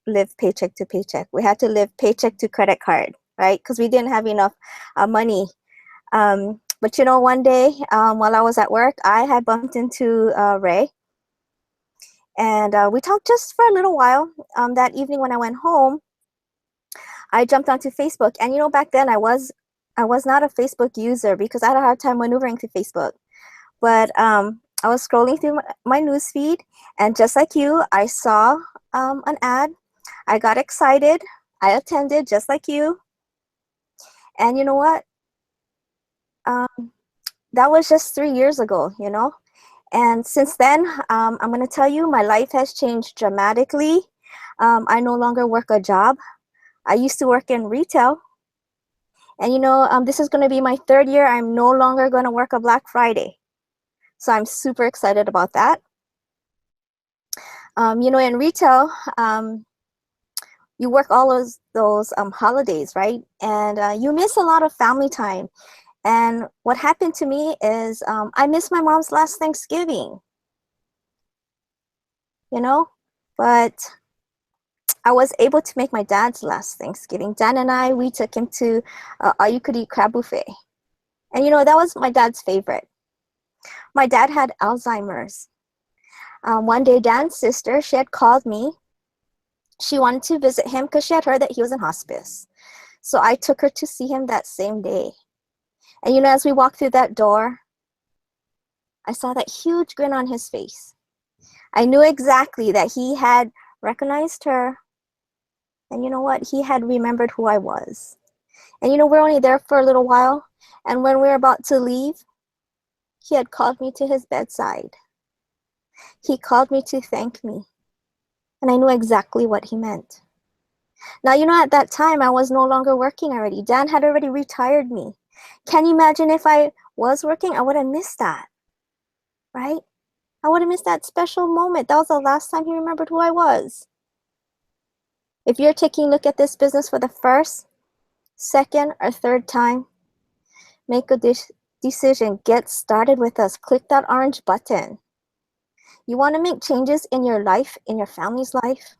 live paycheck to paycheck. We had to live paycheck to credit card, right? Because we didn't have enough money. But one day while I was at work, I had bumped into Ray. And we talked just for a little while. That evening when I went home, I jumped onto Facebook. And back then I was not a Facebook user because I had a hard time maneuvering to Facebook. But I was scrolling through my news feed, and just like you, I saw an ad. I got excited. I attended just like you. And you know what? That was just 3 years ago, And since then, I'm going to tell you, my life has changed dramatically. I no longer work a job. I used to work in retail. And this is going to be my 3rd year. I'm no longer going to work a Black Friday. So I'm super excited about that. In retail, you work all those holidays, right? And you miss a lot of family time. And what happened to me is I missed my mom's last Thanksgiving. But I was able to make my dad's last Thanksgiving. Dan and I, we took him to All You Could Eat Crab Buffet. And you know, that was my dad's favorite. My dad had Alzheimer's. One day, Dan's sister, she had called me. She wanted to visit him because she had heard that he was in hospice. So I took her to see him that same day. And you know, as we walked through that door, I saw that huge grin on his face. I knew exactly that he had recognized her. And you know what? He had remembered who I was. And you know, we're only there for a little while. And when we were about to leave, he had called me to his bedside. He called me to thank me. And I knew exactly what he meant. Now, you know, at that time, I was no longer working already. Dan had already retired me. Can you imagine if I was working? I would have missed that, right? I would have missed that special moment. That was the last time he remembered who I was. If you're taking a look at this business for the first, second, or third time, make a decision. Get started with us. Click that orange button. You want to make changes in your life, in your family's life?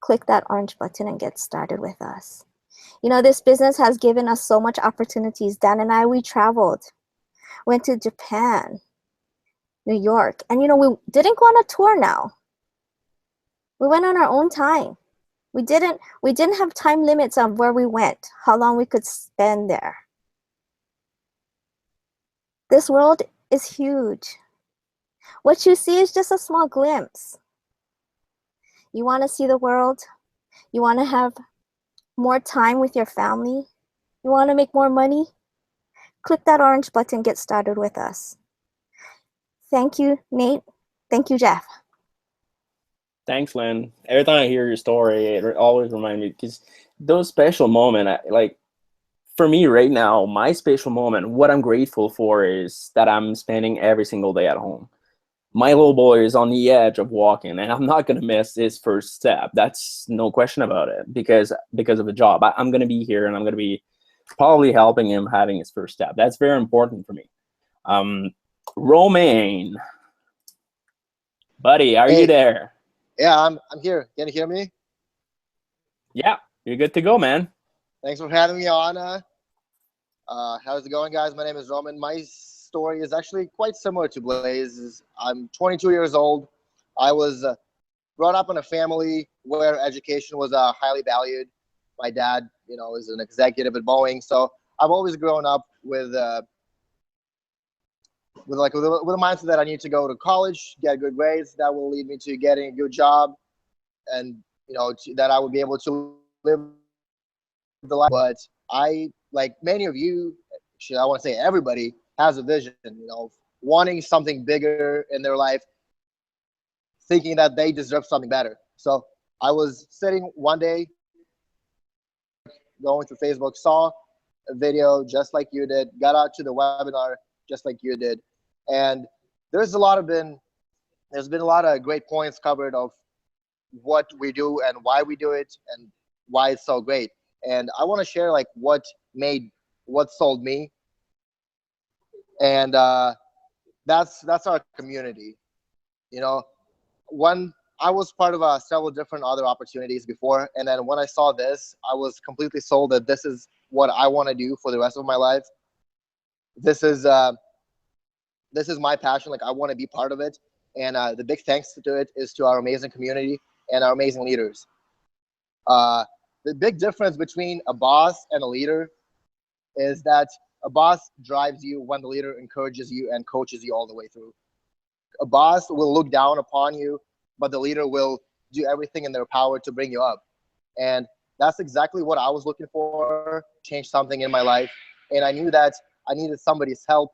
Click that orange button and get started with us. You know, this business has given us so much opportunities. Dan and I, we traveled, went to Japan, New York, and you know, we didn't go on a tour now. We went on our own time. We didn't have time limits on where we went, how long we could spend there. This world is huge. What you see is just a small glimpse. You want to see the world? You want to have more time with your family? You want to make more money? Click that orange button, get started with us. Thank you, Nate. Thank you, Jeff. Thanks, Lynn. Every time I hear your story, it always reminds me, because those special moments, like for me right now, my special moment, what I'm grateful for is that I'm spending every single day at home. My little boy is on the edge of walking, and I'm not going to miss his first step. That's no question about it, because of the job. I'm going to be here, and I'm going to be probably helping him having his first step. That's very important for me. Romain, buddy, are you there? Yeah, I'm here. Can you hear me? Yeah, you're good to go, man. Thanks for having me on. How's it going, guys? My name is Roman. My story is actually quite similar to Blaze's. I'm 22 years old. I was brought up in a family where education was highly valued. My dad, you know, is an executive at Boeing, so I've always grown up with a mindset that I need to go to college, get good grades, that will lead me to getting a good job, and you know, that I will be able to live the life. But I, like many of you, I want to say everybody, has a vision, you know, wanting something bigger in their life, thinking that they deserve something better. So I was sitting one day, going through Facebook, saw a video just like you did, got out to the webinar just like you did, and there's been a lot of great points covered of what we do and why we do it and why it's so great. And I want to share like what sold me. And that's our community. You know, when I was part of several different other opportunities before, and then when I saw this, I was completely sold that this is what I want to do for the rest of my life. This is my passion. Like, I want to be part of it. And the big thanks to it is to our amazing community and our amazing leaders. The big difference between a boss and a leader is that a boss drives you when the leader encourages you and coaches you all the way through. A boss will look down upon you, but the leader will do everything in their power to bring you up. And that's exactly what I was looking for, change something in my life. And I knew that I needed somebody's help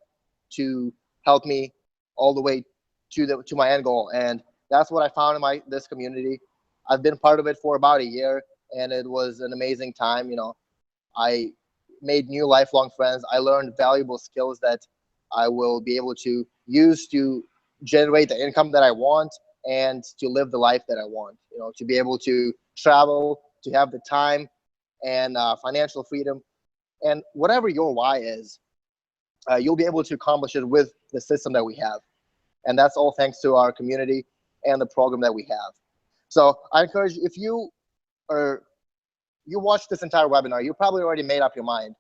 to help me all the way to my end goal. And that's what I found in this community. I've been part of it for about a year, and it was an amazing time. You know, I made new lifelong friends. I learned valuable skills that I will be able to use to generate the income that I want and to live the life that I want, you know, to be able to travel, to have the time and financial freedom. And whatever your why is, you'll be able to accomplish it with the system that we have. And that's all thanks to our community and the program that we have. So I encourage you, if you watch this entire webinar, you probably already made up your mind.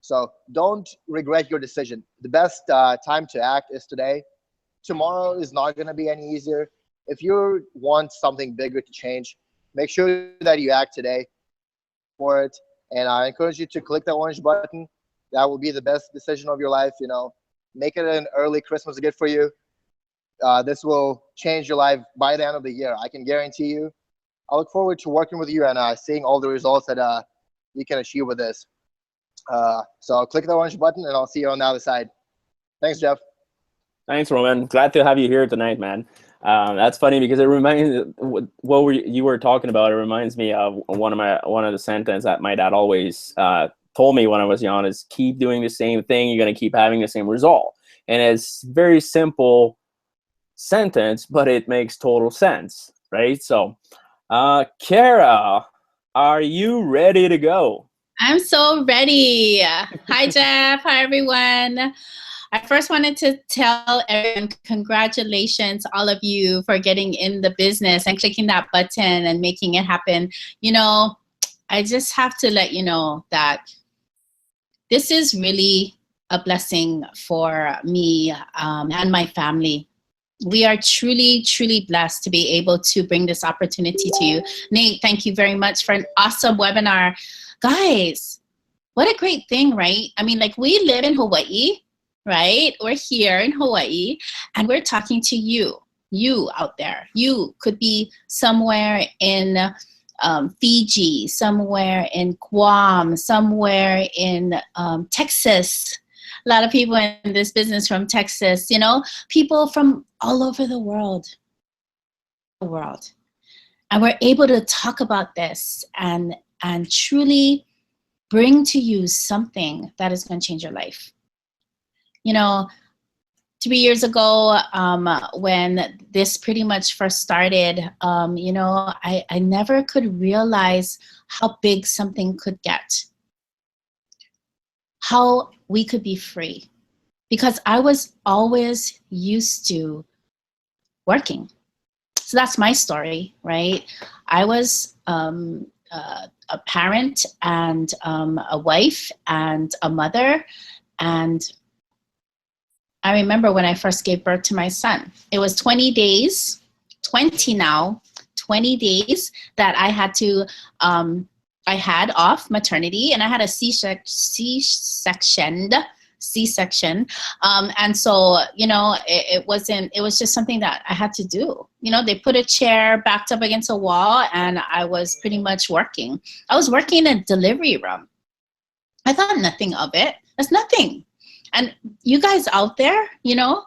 So don't regret your decision. The best time to act is today. Tomorrow is not going to be any easier. If you want something bigger to change, make sure that you act today for it. And I encourage you to click the orange button. That will be the best decision of your life. You know, make it an early Christmas gift for you. This will change your life by the end of the year. I can guarantee you. I look forward to working with you and seeing all the results that we can achieve with this. So click the orange button and I'll see you on the other side. Thanks, Jeff. Thanks, Roman. Glad to have you here tonight, man. That's funny because it reminds what you were talking about. It reminds me of one of the sentences that my dad always told me when I was young: is keep doing the same thing, you're gonna keep having the same result. And it's very simple sentence, but it makes total sense, right? So, Kara, are you ready to go? I'm so ready. Hi, Jeff. Hi, everyone. I first wanted to tell everyone congratulations, all of you, for getting in the business and clicking that button and making it happen. You know, I just have to let you know that this is really a blessing for me and my family. We are truly, truly blessed to be able to bring this opportunity to you. Nate, thank you very much for an awesome webinar. Guys, what a great thing, right? I mean, like, we live in Hawaii, right? We're here in Hawaii and we're talking to you out there. You could be somewhere in Fiji, somewhere in Guam, somewhere in Texas. A lot of people in this business from Texas, you know, people from all over the world. And we're able to talk about this and truly bring to you something that is going to change your life. You know, 3 years ago, when this pretty much first started, you know, I never could realize how big something could get, how we could be free, because I was always used to working. So that's my story, right? I was a parent and a wife and a mother, and I remember when I first gave birth to my son. It was 20 days, 20 days that I had to, I had off maternity, and I had a C-section. And so, you know, it was just something that I had to do. You know, they put a chair backed up against a wall and I was pretty much working. I was working in a delivery room. I thought nothing of it. That's nothing. And you guys out there, you know,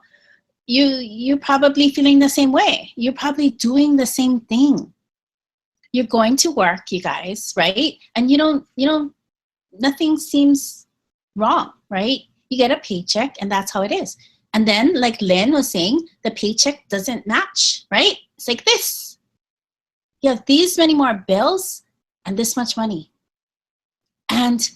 you're probably feeling the same way. You're probably doing the same thing. You're going to work, you guys, right? And you know, nothing seems wrong, right? You get a paycheck and that's how it is. And then, like Lynn was saying, the paycheck doesn't match, right? It's like this. You have these many more bills and this much money. And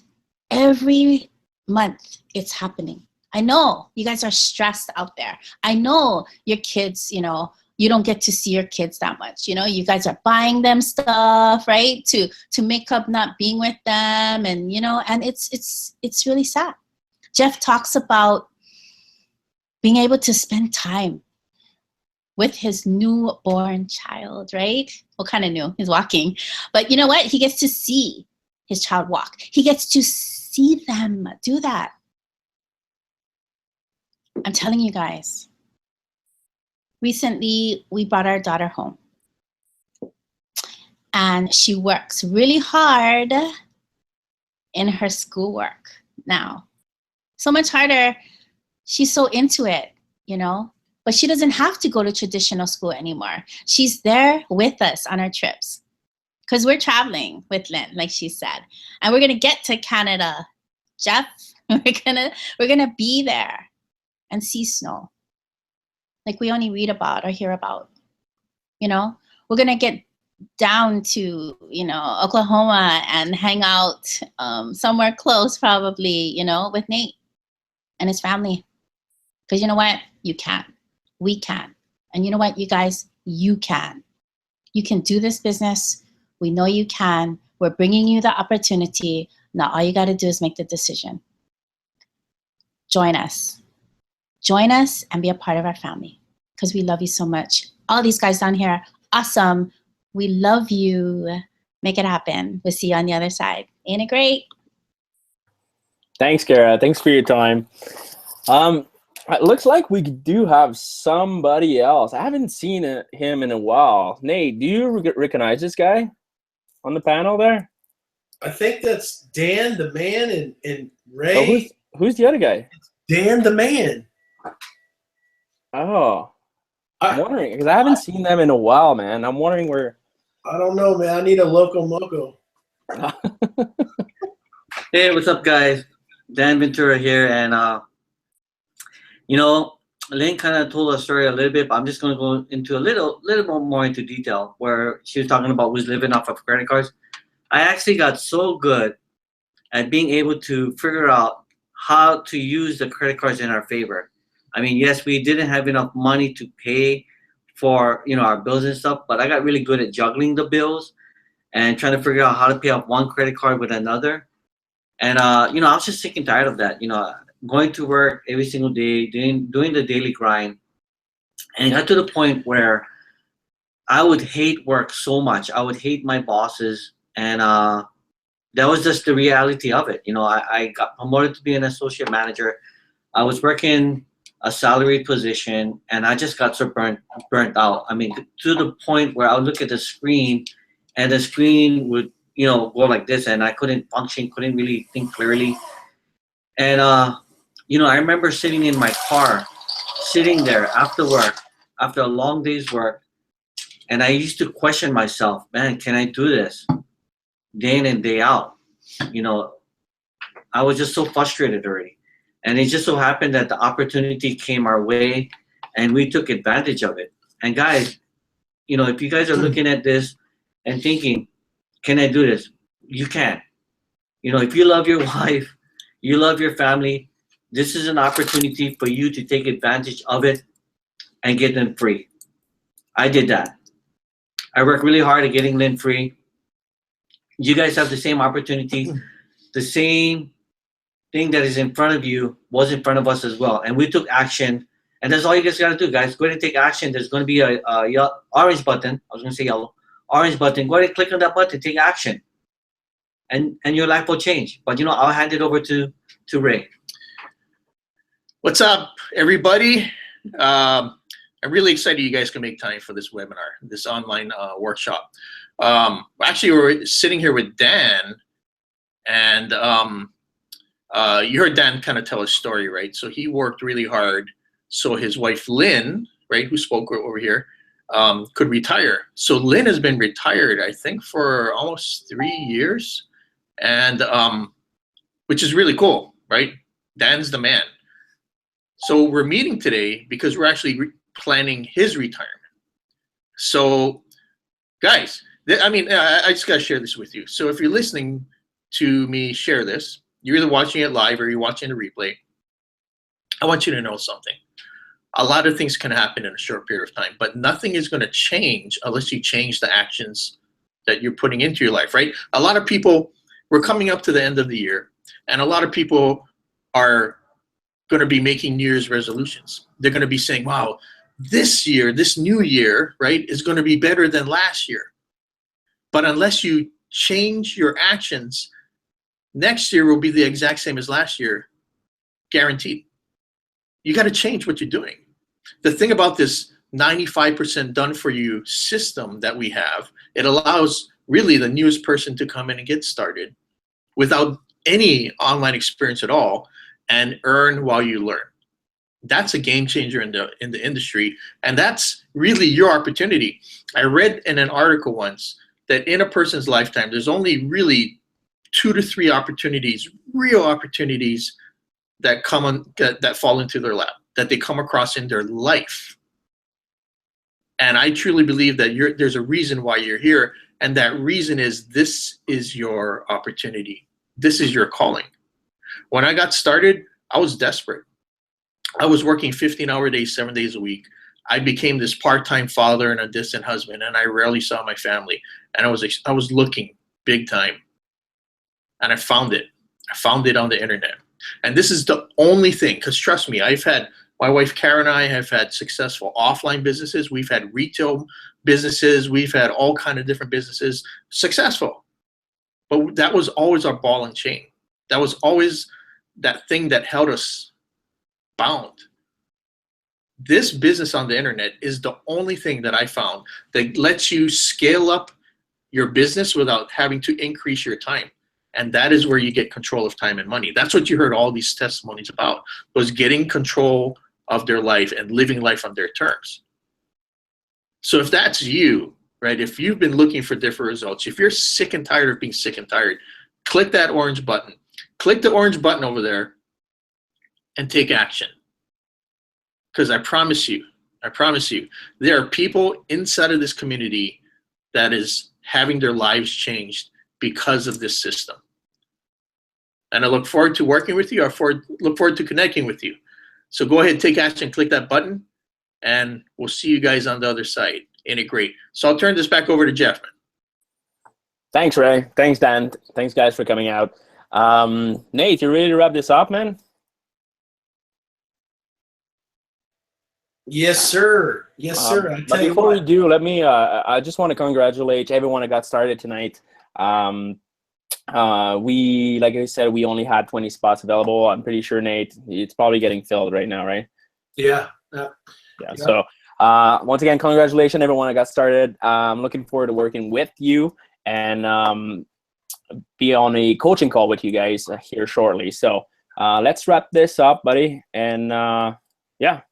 every month it's happening. I know you guys are stressed out there. I know your kids, you know, you don't get to see your kids that much. You know, you guys are buying them stuff, right? To make up not being with them, and you know, and it's really sad. Jeff talks about being able to spend time with his newborn child, right? Well, kind of new, he's walking. But you know what? He gets to see his child walk. He gets to see them do that. I'm telling you guys, recently we brought our daughter home. And she works really hard in her schoolwork now. So much harder. She's so into it, you know? But she doesn't have to go to traditional school anymore. She's there with us on our trips. Because we're traveling with Lynn, like she said. And we're going to get to Canada. Jeff, we're gonna be there and see snow. Like we only read about or hear about. You know? We're going to get down to, you know, Oklahoma and hang out somewhere close probably, you know, with Nate and his family. Because you know what? You can. We can. And you know what, you guys? You can. You can do this business. We know you can. We're bringing you the opportunity. Now all you got to do is make the decision. Join us. Join us and be a part of our family because we love you so much. All these guys down here, awesome. We love you. Make it happen. We'll see you on the other side. Ain't it great? Thanks, Kara. Thanks for your time. It looks like we do have somebody else. I haven't seen him in a while. Nate, do you recognize this guy on the panel there? I think that's Dan the Man and Ray. Oh, who's the other guy? Dan the Man. Oh, I'm wondering because I haven't seen them in a while, man. I'm wondering where. I don't know, man. I need a Loco Moco. Hey, what's up, guys? Dan Ventura here, and Lynn kind of told a story a little bit, but I'm just going to go into a little more into detail where she was talking about who's living off of credit cards. I actually got so good at being able to figure out how to use the credit cards in our favor. I mean, yes, we didn't have enough money to pay for our bills and stuff, but I got really good at juggling the bills and trying to figure out how to pay off one credit card with another. And I was just sick and tired of that. Going to work every single day, doing the daily grind, and it got to the point where I would hate work so much. I would hate my bosses, and that was just the reality of it. I got promoted to be an associate manager. I was working a salaried position, and I just got so burnt out. I mean, to the point where I would look at the screen, and the screen would go like this, and I couldn't function, couldn't really think clearly. And I remember sitting in my car, sitting there after work, after a long day's work, and I used to question myself, man, can I do this day in and day out? I was just so frustrated already. And it just so happened that the opportunity came our way, and we took advantage of it. And guys, if you guys are looking at this and thinking, can I do this? You can. If you love your wife, you love your family, this is an opportunity for you to take advantage of it and get them free. I did that. I worked really hard at getting Lynn free. You guys have the same opportunity. The same thing that is in front of you was in front of us as well. And we took action. And that's all you guys got to do, guys. Go ahead and take action. There's going to be a orange button. I was going to say yellow. Orange button. Go ahead and click on that button. Take action. And your life will change. But, I'll hand it over to Ray. What's up, everybody? I'm really excited you guys can make time for this webinar, this online workshop. Actually, we're sitting here with Dan, and you heard Dan kind of tell his story, right? So he worked really hard so his wife, Lynn, right, who spoke over here, could retire. So Lynn has been retired, I think, for almost 3 years, and which is really cool, right? Dan's the man. So we're meeting today because we're actually planning his retirement. So, guys, I just got to share this with you. So if you're listening to me share this, you're either watching it live or you're watching the replay, I want you to know something. A lot of things can happen in a short period of time, but nothing is going to change unless you change the actions that you're putting into your life, right? A lot of people, we're coming up to the end of the year, and a lot of people are going to be making New Year's resolutions. They're going to be saying, wow, this year, this new year, right, is going to be better than last year. But unless you change your actions, next year will be the exact same as last year, guaranteed. You got to change what you're doing. The thing about this 95% done for you system that we have, it allows really the newest person to come in and get started without any online experience at all and earn while you learn. That's a game changer in the industry, and that's really your opportunity. I read in an article once that in a person's lifetime, there's only really 2 to 3 opportunities, real opportunities that come on that fall into their lap, that they come across in their life. And I truly believe that there's a reason why you're here, and that reason is this is your opportunity. This is your calling. When I got started, I was desperate. I was working 15-hour days, 7 days a week. I became this part-time father and a distant husband, and I rarely saw my family. And I was looking big time, and I found it. I found it on the internet. And this is the only thing, because trust me, my wife Karen and I have had successful offline businesses. We've had retail businesses. We've had all kind of different businesses successful. But that was always our ball and chain. That was always that thing that held us bound. This business on the internet is the only thing that I found that lets you scale up your business without having to increase your time. And that is where you get control of time and money. That's what you heard all these testimonies about, was getting control of their life and living life on their terms. So if that's you, right, if you've been looking for different results, if you're sick and tired of being sick and tired, click that orange button. Click the orange button over there and take action. Because I promise you, there are people inside of this community that is having their lives changed because of this system. And I look forward to working with you. Look forward to connecting with you. So go ahead, take action, click that button, and we'll see you guys on the other side. Ain't it great? So I'll turn this back over to Jeff. Thanks, Ray. Thanks, Dan. Thanks, guys, for coming out. Nate, you ready to wrap this up, man? Yes, sir. Yes, sir. But before we do, let me. I just want to congratulate everyone that got started tonight. We, like I said, we only had 20 spots available. I'm pretty sure, Nate, it's probably getting filled right now, right? Yeah. So once again, congratulations, everyone that got started. I'm looking forward to working with you and be on a coaching call with you guys here shortly. So let's wrap this up, buddy. And yeah,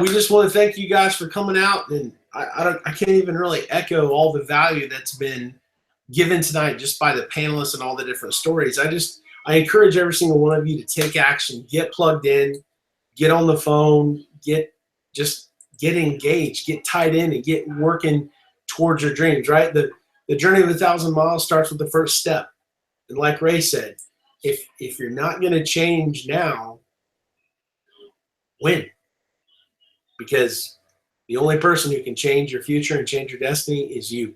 we just want to thank you guys for coming out, and I can't even really echo all the value that's been given tonight just by the panelists and all the different stories. I encourage every single one of you to take action, get plugged in, get on the phone, get engaged, get tied in, and get working towards your dreams, right? The journey of 1,000 miles starts with the first step. And like Ray said, if you're not going to change now, when? Because the only person who can change your future and change your destiny is you.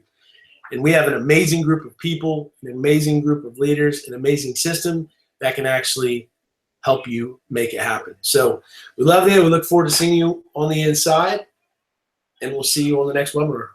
And we have an amazing group of people, an amazing group of leaders, an amazing system that can actually help you make it happen. So we love you. We look forward to seeing you on the inside, and we'll see you on the next webinar.